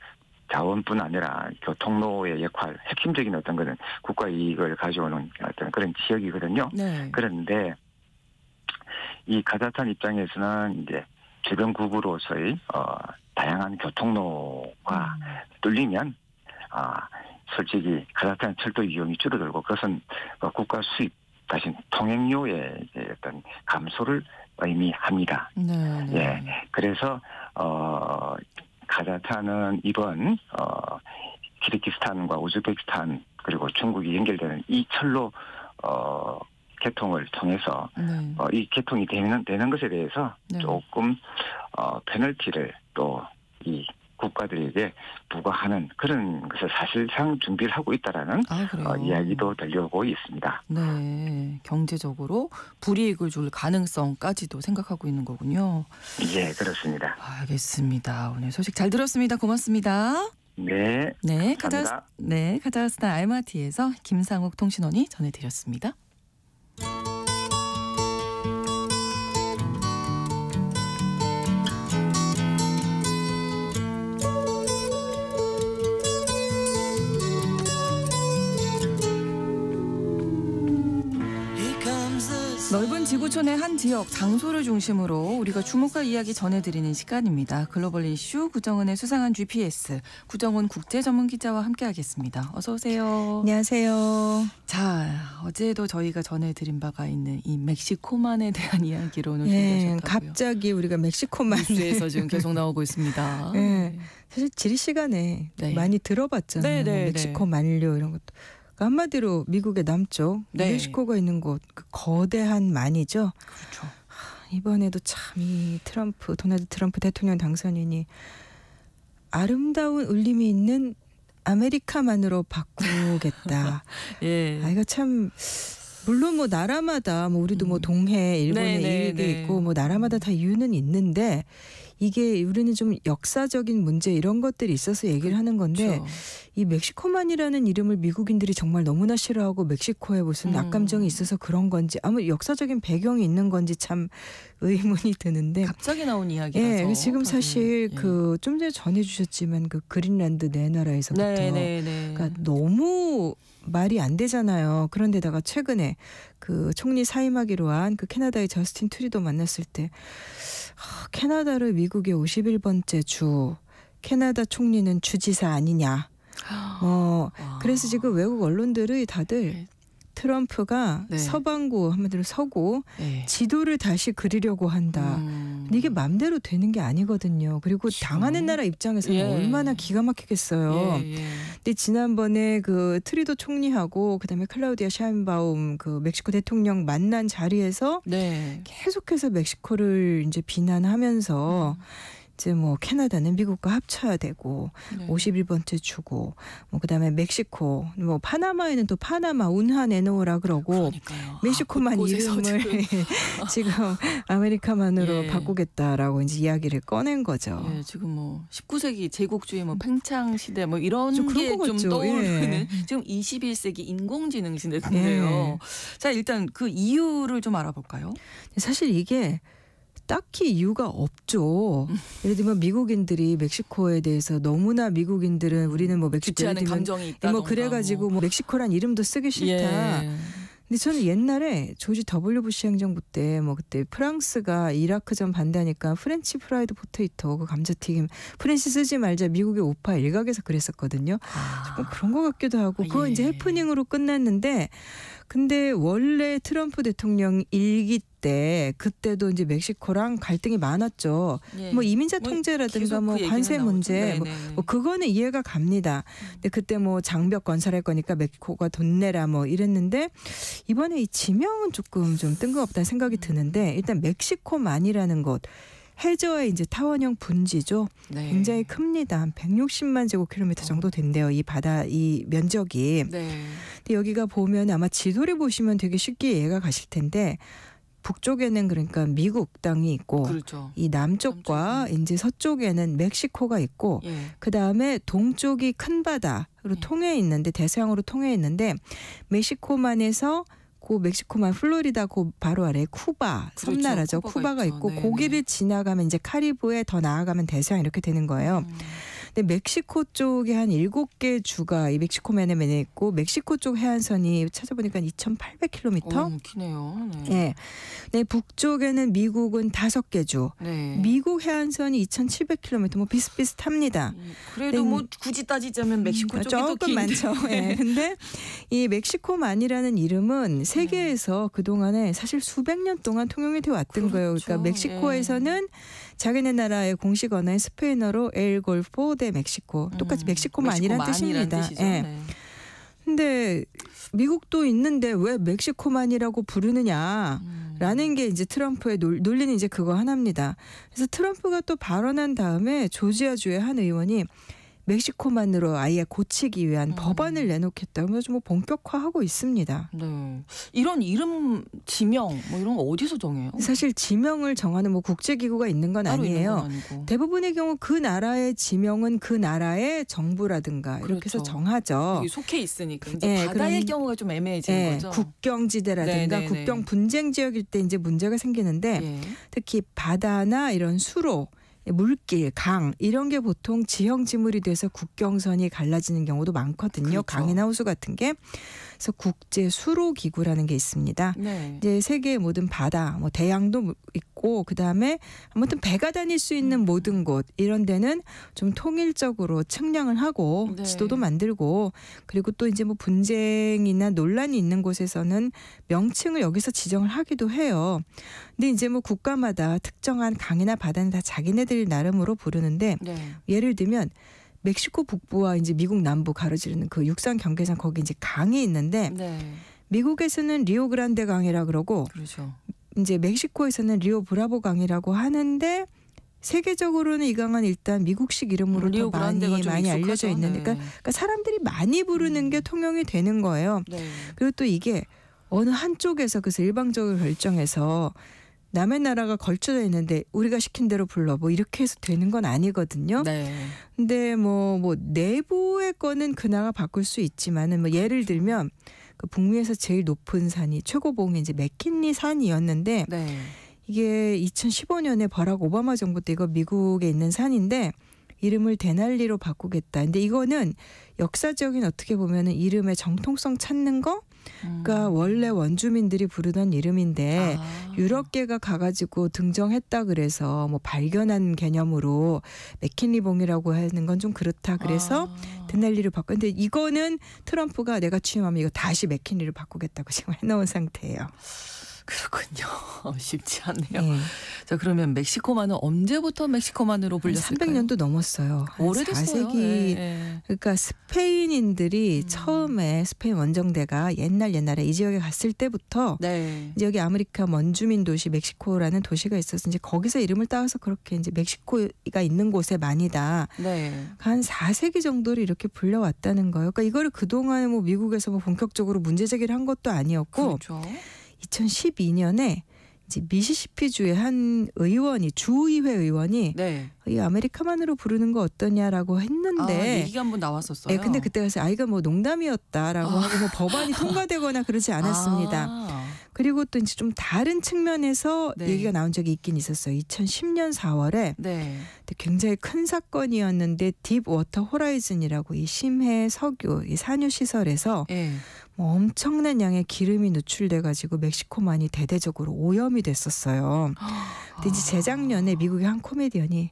자원뿐 아니라 교통로의 역할, 핵심적인 어떤 거는 국가 이익을 가져오는 어떤 그런 지역이거든요. 네. 그런데 이 카자흐스탄 입장에서는 이제 주변국으로서의 다양한 교통로가 뚫리면 솔직히 가자탄 철도 이용이 줄어들고 그것은 국가 수입 다시 통행료의 이제 어떤 감소를 의미합니다. 네. 예, 그래서 가자탄은 이번 키르기스탄과 우즈베키스탄 그리고 중국이 연결되는 이 철로 개통을 통해서 네. 이 개통이 되는 것에 대해서 네. 조금 페널티를 또 이 국가들에게 부과하는 그런 것을 사실상 준비를 하고 있다라는 그래요? 이야기도 들려오고 있습니다. 네, 경제적으로 불이익을 줄 가능성까지도 생각하고 있는 거군요. 예, 그렇습니다. 알겠습니다. 오늘 소식 잘 들었습니다. 고맙습니다. 네, 네, 감사합니다. 카자흐스탄 알마티에서 김상욱 통신원이 전해드렸습니다. 넓은 지구촌의 한 지역, 장소를 중심으로 우리가 주목할 이야기 전해드리는 시간입니다. 글로벌 이슈 구정은의 수상한 GPS, 구정은 국제전문기자와 함께하겠습니다. 어서 오세요. 안녕하세요. 자, 어제도 저희가 전해드린 바가 있는 이 멕시코만에 대한 이야기로 오늘 예, 준비하셨다고요. 갑자기 우리가 멕시코만 뉴스에서 지금 계속 나오고 있습니다. 예, 사실 지리 시간에 네. 많이 들어봤잖아요. 네, 네, 멕시코 만료 이런 것도. 그러니까 한마디로 미국의 남쪽 네. 멕시코가 있는 곳, 그 거대한 만이죠. 그렇죠. 이번에도 참 이 도널드 트럼프 대통령 당선인이 아름다운 울림이 있는 아메리카만으로 바꾸겠다. 예. 이거 참 물론 뭐 나라마다 뭐 우리도 뭐 동해, 일본의 네, 이익이 네. 있고 뭐 나라마다 다 이유는 있는데 이게 우리는 좀 역사적인 문제 이런 것들이 있어서 얘기를 하는 건데 그렇죠. 이 멕시코만이라는 이름을 미국인들이 정말 너무나 싫어하고 멕시코에 무슨 악감정이 있어서 그런 건지 아무 역사적인 배경이 있는 건지 참 의문이 드는데 갑자기 나온 이야기라서. 예, 지금 사실 예. 그 좀 전에 전해주셨지만 그 그린란드 네 나라에서부터 네. 그러니까 너무 말이 안 되잖아요. 그런데다가 최근에 그 총리 사임하기로 한 그 캐나다의 저스틴 트루도 만났을 때 캐나다를 미국의 51번째 주, 캐나다 총리는 주지사 아니냐. 그래서 지금 외국 언론들이 다들 트럼프가 네. 서방구 한마디로 서고 네. 지도를 다시 그리려고 한다. 근데 이게 맘대로 되는 게 아니거든요. 그리고 당하는 나라 입장에서는 예. 얼마나 기가 막히겠어요. 예. 근데 지난번에 그 트루도 총리하고 그다음에 클라우디아 샤인바움 그 멕시코 대통령 만난 자리에서 네. 계속해서 멕시코를 이제 비난하면서 이제 뭐 캐나다는 미국과 합쳐야 되고 네. 51번째 주고 뭐 그다음에 멕시코 뭐 파나마에는 또 파나마 운하 내놓으라 그러고 그러니까요. 멕시코만 곳곳에서 이름을 지금 아메리카만으로 예. 바꾸겠다라고 이제 이야기를 꺼낸 거죠. 예, 지금 뭐 19세기 제국주의 뭐 팽창 시대 뭐 이런 좀 그런 게 것 좀 같죠. 떠오르는 예. 지금 21세기 인공지능 시대인데요. 예. 자, 일단 그 이유를 좀 알아볼까요? 사실 이게 딱히 이유가 없죠. 예를 들면 미국인들이 멕시코에 대해서 너무나 미국인들은 우리는 뭐 멕시코 좋지 예를 않은 들면 감정이 있다. 뭐 그래가지고 뭐 멕시코란 이름도 쓰기 싫다. 예. 근데 저는 옛날에 조지 W 부시 행정부 때 뭐 그때 프랑스가 이라크전 반대하니까 프렌치 프라이드 포테이토 그 감자튀김 프렌치 쓰지 말자 미국의 우파 일각에서 그랬었거든요. 조금 그런 것 같기도 하고 그거 예. 이제 해프닝으로 끝났는데 근데 원래 트럼프 대통령 일기 때 그때도 이제 멕시코랑 갈등이 많았죠. 예. 뭐 이민자 뭐 통제라든가 계속 뭐 그 얘기는 관세 나오죠. 문제 네네네. 뭐 그거는 이해가 갑니다. 근데 그때 뭐 장벽 건설할 거니까 멕시코가 돈 내라 뭐 이랬는데 이번에 이 지명은 조금 좀 뜬금없다는 생각이 드는데 일단 멕시코만이라는 곳 해저의 이제 타원형 분지죠. 네. 굉장히 큽니다. 한 160만 제곱킬로미터 정도 된대요. 이 바다 이 면적이. 네. 근데 여기가 보면 아마 지도를 보시면 되게 쉽게 이해가 가실 텐데 북쪽에는 그러니까 미국 땅이 있고 그렇죠. 이 남쪽과 이제 서쪽에는 멕시코가 있고 예. 그 다음에 동쪽이 큰 바다로 예. 통해 있는데 대서양으로 통해 있는데 멕시코만에서 그 멕시코만 플로리다 그 바로 아래 쿠바 그렇죠. 섬나라죠. 쿠바가 쿠바가 있죠. 있고 네네. 고기를 지나가면 이제 카리브해 더 나아가면 대서양 이렇게 되는 거예요. 근데 근데 멕시코 쪽에 한 7개 주가 이 멕시코맨에 있고 멕시코 쪽 해안선이 찾아보니까 2,800km. 기네요. 네. 네. 네, 북쪽에는 미국은 5개 주. 네. 미국 해안선이 2,700km. 뭐 비슷비슷합니다. 그래도 네. 뭐 굳이 따지자면 멕시코 쪽이 더 조금 긴데. 많죠. 네. 근데 이 멕시코만이라는 이름은 세계에서 그동안에 사실 수백 년 동안 통용이 되어 왔던 거예요. 그러니까 멕시코에서는 자기네 나라의 공식 언어인 스페인어로 엘 골포 데 멕시코. 똑같이 멕시코만이란 뜻입니다. 뜻이죠. 예. 네. 근데 미국도 있는데 왜 멕시코만이라고 부르느냐라는 게 이제 트럼프의 논리는 이제 그거 하나입니다. 그래서 트럼프가 또 발언한 다음에 조지아주의 한 의원이 멕시코만으로 아예 고치기 위한 법안을 내놓겠다고 해서 뭐 본격화하고 있습니다. 네. 이런 이름 지명 뭐 이런 거 어디서 정해요? 사실 지명을 정하는 뭐 국제기구가 있는 건 따로 있는 아니에요. 건 아니고. 대부분의 경우 그 나라의 지명은 그 나라의 정부라든가 이렇게 해서 그렇죠. 정하죠. 여기 속해 있으니까 이제 예, 바다일 그런- 경우가 좀 애매해지는 거죠. 국경지대라든가 네네네. 국경 분쟁 지역일 때 이제 문제가 생기는데 예. 특히 바다나 이런 수로 물길, 강 이런 게 보통 지형 지물이 돼서 국경선이 갈라지는 경우도 많거든요. 그렇죠. 강이나 호수 같은 게. 그래서 국제 수로 기구라는 게 있습니다. 네. 이제 세계의 모든 바다, 뭐 대양도 있고 그다음에 아무튼 배가 다닐 수 있는 모든 곳 이런 데는 좀 통일적으로 측량을 하고 네. 지도도 만들고 그리고 또 이제 뭐 분쟁이나 논란이 있는 곳에서는 명칭을 여기서 지정을 하기도 해요. 근데 이제 뭐 국가마다 특정한 강이나 바다는 다 자기네들 나름으로 부르는데 네. 예를 들면 멕시코 북부와 이제 미국 남부 가로지르는 그 육상 경계선 거기 이제 강이 있는데 네. 미국에서는 리오그란데 강이라 그러고 그렇죠. 이제 멕시코에서는 리오 브라보 강이라고 하는데 세계적으로는 이 강은 일단 미국식 이름으로 더 리오 그란데가 많이 좀 알려져 익숙하죠. 있는데 네. 그러니까 사람들이 많이 부르는 게 통용이 되는 거예요. 네. 그리고 또 이게 어느 한쪽에서 그래서 일방적으로 결정해서 남의 나라가 걸쳐져 있는데 우리가 시킨 대로 불러 뭐 이렇게 해서 되는 건 아니거든요. 네. 근데 뭐 내부의 거는 그 나라가 바꿀 수 있지만은 뭐 예를 들면 그 북미에서 제일 높은 산이 최고봉이 이제 맥킨리 산이었는데 네. 이게 2015년에 버락 오바마 정부 때 이거 미국에 있는 산인데 이름을 데날리로 바꾸겠다. 근데 이거는 역사적인 어떻게 보면은 이름의 정통성 찾는 거? 그러니까 원래 원주민들이 부르던 이름인데 유럽계가 가가지고 등정했다 그래서 뭐 발견한 개념으로 맥킨리봉이라고 하는 건 좀 그렇다 그래서 데날리를 바꿔. 근데 이거는 트럼프가 내가 취임하면 이거 다시 맥킨리를 바꾸겠다고 지금 해놓은 상태예요. 그렇군요. 쉽지 않네요. 네. 자, 그러면 멕시코만은 언제부터 멕시코만으로 불렸을까요? 300년도 넘었어요. 한 오래됐어요. 4세기. 예. 그러니까 스페인인들이 처음에 스페인 원정대가 옛날에 이 지역에 갔을 때부터 네. 이제 여기 아메리카 원주민 도시 멕시코라는 도시가 있어서 이제 거기서 이름을 따서 그렇게 이제 멕시코가 있는 곳에 많이다. 네. 한 4세기 정도를 이렇게 불려왔다는 거예요. 그러니까 이거를 그동안에 뭐 미국에서 뭐 본격적으로 문제 제기를 한 것도 아니었고 그렇죠. 2012년에 이제 미시시피주의 한 의원이 주의회 의원이 네. 이 아메리카만으로 부르는 거 어떠냐라고 했는데 얘기가 한번 나왔었어요. 예, 근데 그때 가서 이가 뭐 농담이었다라고 하고 뭐 법안이 통과되거나 그러지 않았습니다. 그리고 또 이제 좀 다른 측면에서 네. 얘기가 나온 적이 있긴 있었어요. 2010년 4월에 네. 굉장히 큰 사건이었는데 딥워터 호라이즌이라고 이 심해 석유 이 산유 시설에서 예. 뭐 엄청난 양의 기름이 누출돼가지고 멕시코만이 대대적으로 오염이 됐었어요. 근데 이제 재작년에 미국의 한 코미디언이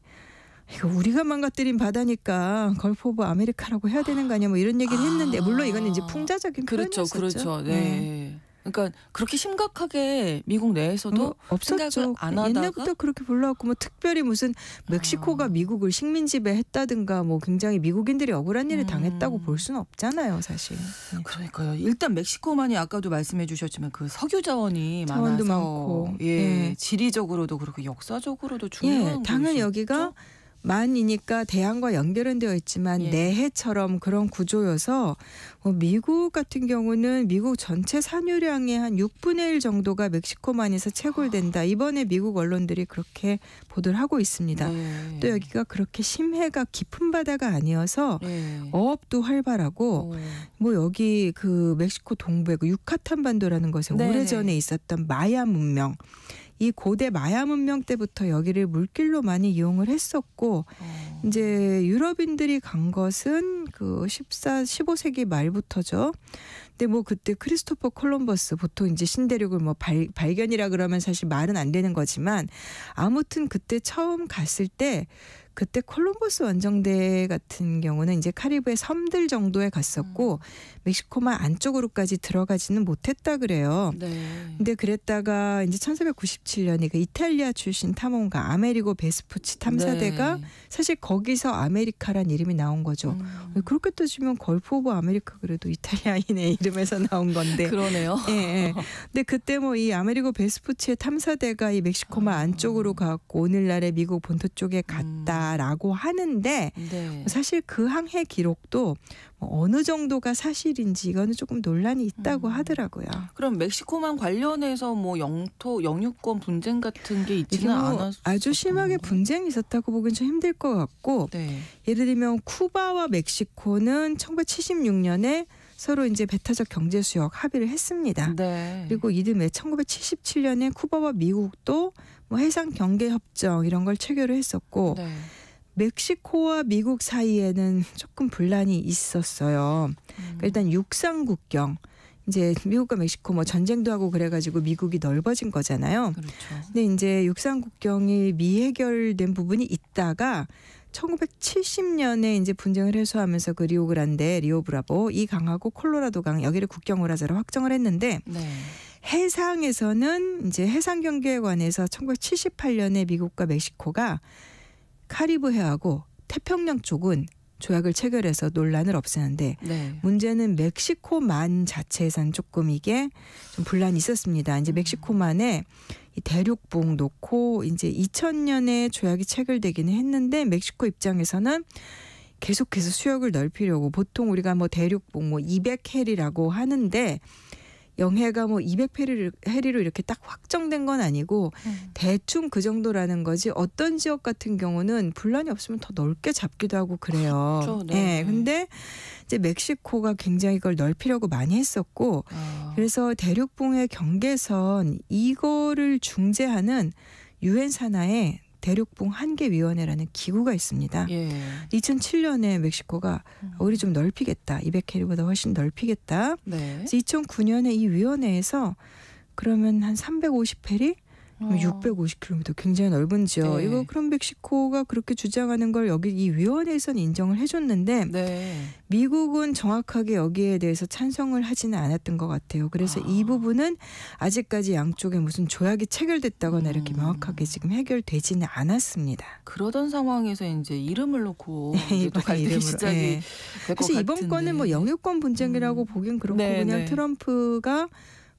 이거 우리가 망가뜨린 바다니까 걸프 오브 아메리카라고 해야 되는 거 아니야 뭐 이런 얘기를 했는데 물론 이건 이제 풍자적인 그렇죠. 표현이었었죠. 그렇죠. 네. 그러니까 그렇게 심각하게 미국 내에서도 없었죠. 생각을 안 하다가 옛날부터 그렇게 불러왔고 뭐 특별히 무슨 멕시코가 미국을 식민 지배했다든가 뭐 굉장히 미국인들이 억울한 일을 당했다고 볼 수는 없잖아요, 사실. 네. 그러니까요. 일단 멕시코만이 아까도 말씀해 주셨지만 그 석유 자원이 자원도 많아서 많고. 예, 네. 지리적으로도 그렇고 역사적으로도 중요한 예, 당연히 곳이죠. 여기가 만이니까 대양과 연결은 되어 있지만 예. 내해처럼 그런 구조여서 뭐 미국 같은 경우는 미국 전체 산유량의 한 6분의 1 정도가 멕시코만에서 채굴된다. 이번에 미국 언론들이 그렇게 보도를 하고 있습니다. 네. 또 여기가 그렇게 심해가 깊은 바다가 아니어서 네. 어업도 활발하고 뭐 여기 그 멕시코 동부의 그 유카탄 반도라는 곳에 네네. 오래전에 있었던 마야 문명 이 고대 마야 문명 때부터 여기를 물길로 많이 이용을 했었고 이제 유럽인들이 간 것은 그 15세기 말부터죠. 근데 뭐 그때 크리스토퍼 콜럼버스 보통 이제 신대륙을 뭐 발견이라 그러면 사실 말은 안 되는 거지만 아무튼 그때 처음 갔을 때 그때 콜럼버스 원정대 같은 경우는 이제 카리브해 섬들 정도에 갔었고 멕시코만 안쪽으로까지 들어가지는 못했다 그래요. 네. 근데 그랬다가 이제 1497년에 그 이탈리아 출신 탐험가 아메리고 베스푸치 탐사대가 네. 사실 거기서 아메리카란 이름이 나온 거죠. 그렇게 따지면 걸프 오브 아메리카 그래도 이탈리아인의 이름에서 나온 건데. 그러네요. 예, 예. 근데 그때 뭐 이 아메리고 베스푸치의 탐사대가 이 멕시코만 안쪽으로 가고 오늘날의 미국 본토 쪽에 갔다라고 하는데 네. 사실 그 항해 기록도 뭐 어느 정도가 사실인지 이거는 조금 논란이 있다고 하더라고요. 그럼 멕시코만 관련해서 뭐 영유권 분쟁 같은 게 이게 있지는 뭐 않았어요. 아주 심하게 분쟁이 있었다고 보기엔 좀 힘들 것 같고 네. 예를 들면 쿠바와 멕시코는 1976년에 서로 이제 배타적 경제 수역 합의를 했습니다. 네. 그리고 이듬해 1977년에 쿠바와 미국도 뭐 해상 경계 협정 이런 걸 체결을 했었고 네. 멕시코와 미국 사이에는 조금 분란이 있었어요. 그러니까 일단 육상 국경 이제 미국과 멕시코 뭐 전쟁도 하고 그래가지고 미국이 넓어진 거잖아요. 그렇죠. 근데 이제 육상 국경이 미해결된 부분이 있다가 1970년에 이제 분쟁을 해소하면서 그 리오그란데, 리오브라보 이 강하고 콜로라도 강 여기를 국경으로 하자로 확정을 했는데 네. 해상에서는 이제 해상 경계에 관해서 1978년에 미국과 멕시코가 카리브해하고 태평양 쪽은 조약을 체결해서 논란을 없애는데 네. 문제는 멕시코만 자체에선 조금 이게 좀 분란이 있었습니다. 이제 멕시코만에 이 대륙봉 놓고 이제 2000년에 조약이 체결되기는 했는데 멕시코 입장에서는 계속해서 수역을 넓히려고 보통 우리가 뭐 대륙봉 뭐 200해리라고 하는데 영해가 뭐 200해리로 이렇게 딱 확정된 건 아니고 대충 그 정도라는 거지 어떤 지역 같은 경우는 분란이 없으면 더 넓게 잡기도 하고 그래요. 그렇죠. 네. 네. 근데 이제 멕시코가 굉장히 이걸 넓히려고 많이 했었고 그래서 대륙봉의 경계선 이거를 중재하는 유엔 산하에 대륙봉 한계위원회라는 기구가 있습니다. 예. 2007년에 멕시코가 우리 좀 넓히겠다. 200해리보다 훨씬 넓히겠다. 네. 그래서 2009년에 이 위원회에서 그러면 한 350해리? 650km 굉장히 넓은 지역. 네. 이거 그럼 멕시코가 그렇게 주장하는 걸 여기 이 위원회에서는 인정을 해줬는데 네. 미국은 정확하게 여기에 대해서 찬성을 하지는 않았던 것 같아요. 그래서 이 부분은 아직까지 양쪽에 무슨 조약이 체결됐다거나 이렇게 명확하게 지금 해결되지는 않았습니다. 그러던 상황에서 이제 이름을 놓고 이제 또 이번에 갈등이 이름으로, 시작이 예. 될 것 사실 같은데. 이번 건은 뭐 영유권 분쟁이라고 보긴 그렇고 네, 그냥 네. 트럼프가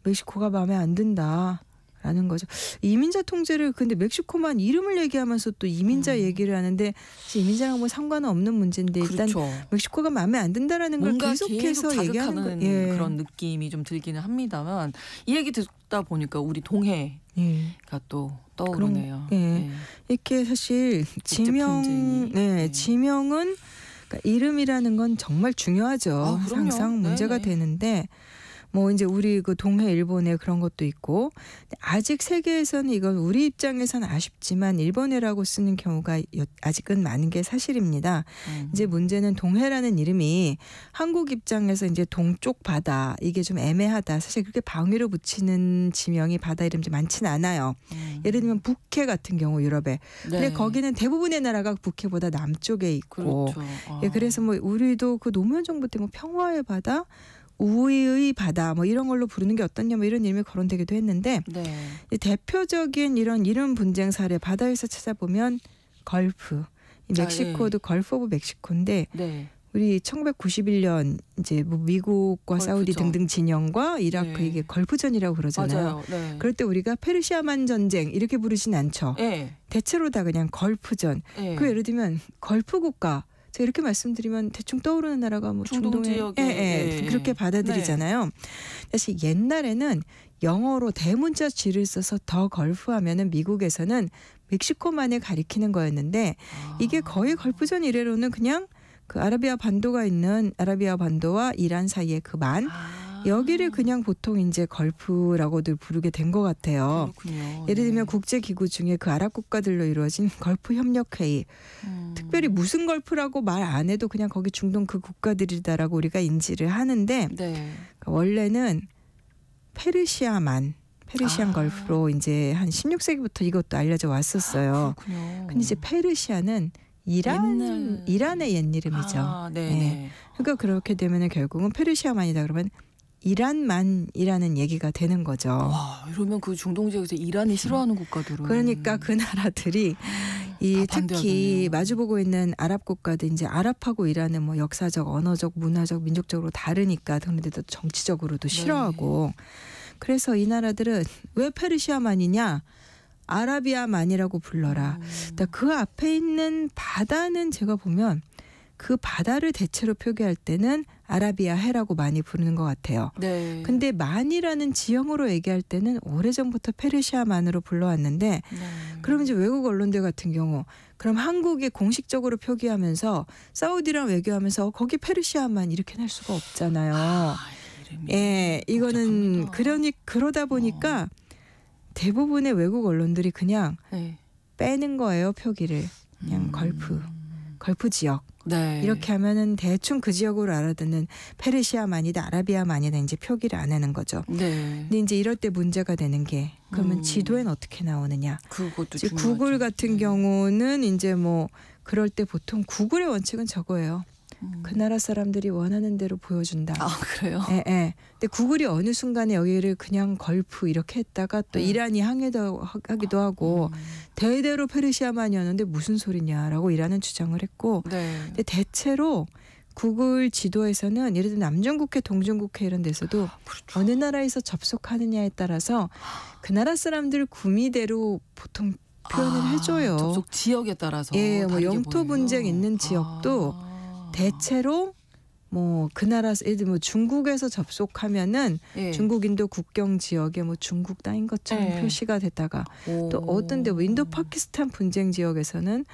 멕시코가 마음에 안 든다. 라는 거죠. 이민자 통제를 근데 멕시코만 이름을 얘기하면서 또 이민자 얘기를 하는데 이민자랑 뭐 상관은 없는 문제인데 일단 그렇죠. 멕시코가 마음에 안 든다라는 걸 뭔가 계속해서 계속 얘기하는 자극하는 거. 예. 그런 느낌이 좀 들기는 합니다만 이 얘기 듣다 보니까 우리 동해가 예. 또 떠오르네요. 예. 예. 이렇게 사실 분쟁이. 네. 지명은 그러니까 이름이라는 건 정말 중요하죠. 아, 그럼요. 항상 문제가 네네. 되는데 뭐 이제 우리 그 동해 일본해 그런 것도 있고 아직 세계에서는 이건 우리 입장에서는 아쉽지만 일본해라고 쓰는 경우가 아직은 많은 게 사실입니다. 이제 문제는 동해라는 이름이 한국 입장에서 이제 동쪽 바다 이게 좀 애매하다. 사실 그렇게 방위로 붙이는 지명이 바다 이름이 많지는 않아요. 예를 들면 북해 같은 경우 유럽에. 근데 거기는 대부분의 나라가 북해보다 남쪽에 있고. 그렇죠. 예, 그래서 뭐 우리도 그 노무현 정부 때 뭐 평화의 바다 우위의 바다 뭐 이런 걸로 부르는 게 어떻냐 뭐 이런 이름이 거론되기도 했는데 네. 대표적인 이런 이름 분쟁 사례 바다에서 찾아보면 걸프 멕시코도 걸프 오브 멕시코인데 네. 우리 1991년 이제 뭐 미국과 사우디 걸프전. 등등 진영과 이라크 네. 이게 걸프전이라고 그러잖아요. 맞아요. 네. 그럴 때 우리가 페르시아만 전쟁 이렇게 부르진 않죠. 네. 대체로 다 그냥 걸프전. 네. 그 예를 들면 걸프 국가 제가 이렇게 말씀드리면 대충 떠오르는 나라가 뭐 중동 중동에 지역에 예. 그렇게 받아들이잖아요. 사실 옛날에는 영어로 대문자 G를 써서 더 걸프하면은 미국에서는 멕시코만을 가리키는 거였는데 이게 거의 걸프전 이래로는 그냥 그 아라비아 반도가 있는 아라비아 반도와 이란 사이의 그 만 여기를 그냥 보통 이제 걸프라고들 부르게 된 것 같아요. 그렇군요. 예를 들면 국제기구 중에 그 아랍 국가들로 이루어진 걸프 협력회의. 특별히 무슨 걸프라고 말 안 해도 그냥 거기 중동 그 국가들이다라고 우리가 인지를 하는데 네. 원래는 페르시안 걸프로 이제 한 16세기부터 이것도 알려져 왔었어요. 그렇군요. 근데 이제 페르시아는 이란의 옛 이름이죠. 네. 그러니까 그렇게 되면은 결국은 페르시아만이다 그러면 이란만이라는 얘기가 되는 거죠. 와, 이러면 그 중동 지역에서 이란이 싫어하는 국가들은 그러니까 그 나라들이 이 특히 마주보고 있는 아랍 국가들 이제 아랍하고 이란은 뭐 역사적, 언어적, 문화적, 민족적으로 다르니까 그런데도 정치적으로도 싫어하고 그래서 이 나라들은 왜 페르시아만이냐? 아라비아만이라고 불러라. 그러니까 그 앞에 있는 바다는 제가 보면 그 바다를 대체로 표기할 때는 아라비아해라고 많이 부르는 것 같아요. 네. 근데 만이라는 지형으로 얘기할 때는 오래전부터 페르시아만으로 불러왔는데 그럼 이제 외국 언론들 같은 경우 그럼 한국이 공식적으로 표기하면서 사우디랑 외교하면서 거기 페르시아만 이렇게 낼 수가 없잖아요. 예, 이거는 그러다 보니까 대부분의 외국 언론들이 그냥 빼는 거예요, 표기를. 그냥 걸프 지역. 네. 이렇게 하면은 대충 그 지역으로 알아듣는 페르시아만이다, 아라비아만이다 이제 표기를 안 하는 거죠. 네. 근데 이제 이럴 때 문제가 되는 게 그러면 지도에는 어떻게 나오느냐? 그것도 이제 중요하죠. 구글 같은 경우는 이제 뭐 그럴 때 보통 구글의 원칙은 저거예요. 그 나라 사람들이 원하는 대로 보여준다. 아, 그래요? 예, 예. 근데 구글이 어느 순간에 여기를 그냥 걸프 이렇게 했다가 또 이란이 항의도 하기도 하고 대대로 페르시아만이었는데 무슨 소리냐라고 이란은 주장을 했고 근데 대체로 구글 지도에서는 예를 들어 남중국해, 동중국해 이런 데서도 어느 나라에서 접속하느냐에 따라서 그 나라 사람들 구미대로 보통 표현을 해줘요. 접속 지역에 따라서. 예, 뭐 영토 보여요. 분쟁 있는 지역도 대체로 뭐 그 나라 예를 들면 뭐 중국에서 접속하면은 중국인도 국경 지역에 뭐 중국 땅인 것처럼 표시가 됐다가 또 어떤 데 뭐 인도 파키스탄 분쟁 지역에서는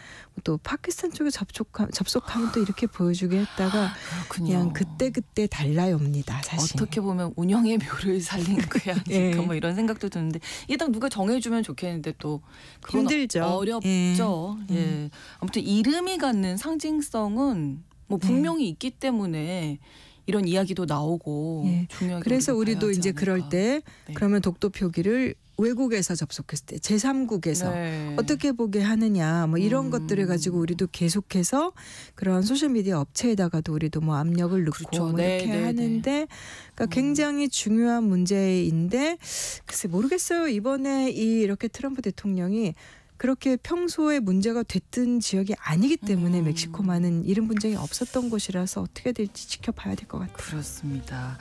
또 파키스탄 쪽에 접속하면 또 이렇게 보여주게 했다가 그냥 그때 달라요입니다. 사실 어떻게 보면 운영의 묘를 살린 게 아닐까 뭐 이런 생각도 드는데 이게 딱 누가 정해주면 좋겠는데 또 힘들죠. 어렵죠. 예. 아무튼 이름이 갖는 상징성은 뭐 분명히 있기 때문에 이런 이야기도 나오고 중요하게 그래서 우리도 이제 않을까. 그럴 때 그러면 독도 표기를 외국에서 접속했을 때 제3국에서 어떻게 보게 하느냐 뭐 이런 것들을 가지고 우리도 계속해서 그런 소셜미디어 업체에다가도 우리도 뭐 압력을 넣고 뭐 이렇게 하는데 그러니까 굉장히 중요한 문제인데 글쎄 모르겠어요. 이번에 이렇게 트럼프 대통령이 그렇게 평소에 문제가 됐던 지역이 아니기 때문에 멕시코만은 이런 분쟁이 없었던 곳이라서 어떻게 될지 지켜봐야 될 것 같아요. 그렇습니다.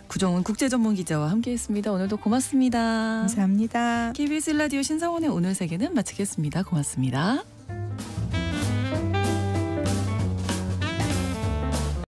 구정은 국제전문기자와 함께했습니다. 오늘도 고맙습니다. 감사합니다. KBS 라디오 신상원의 오늘 세계는 마치겠습니다. 고맙습니다.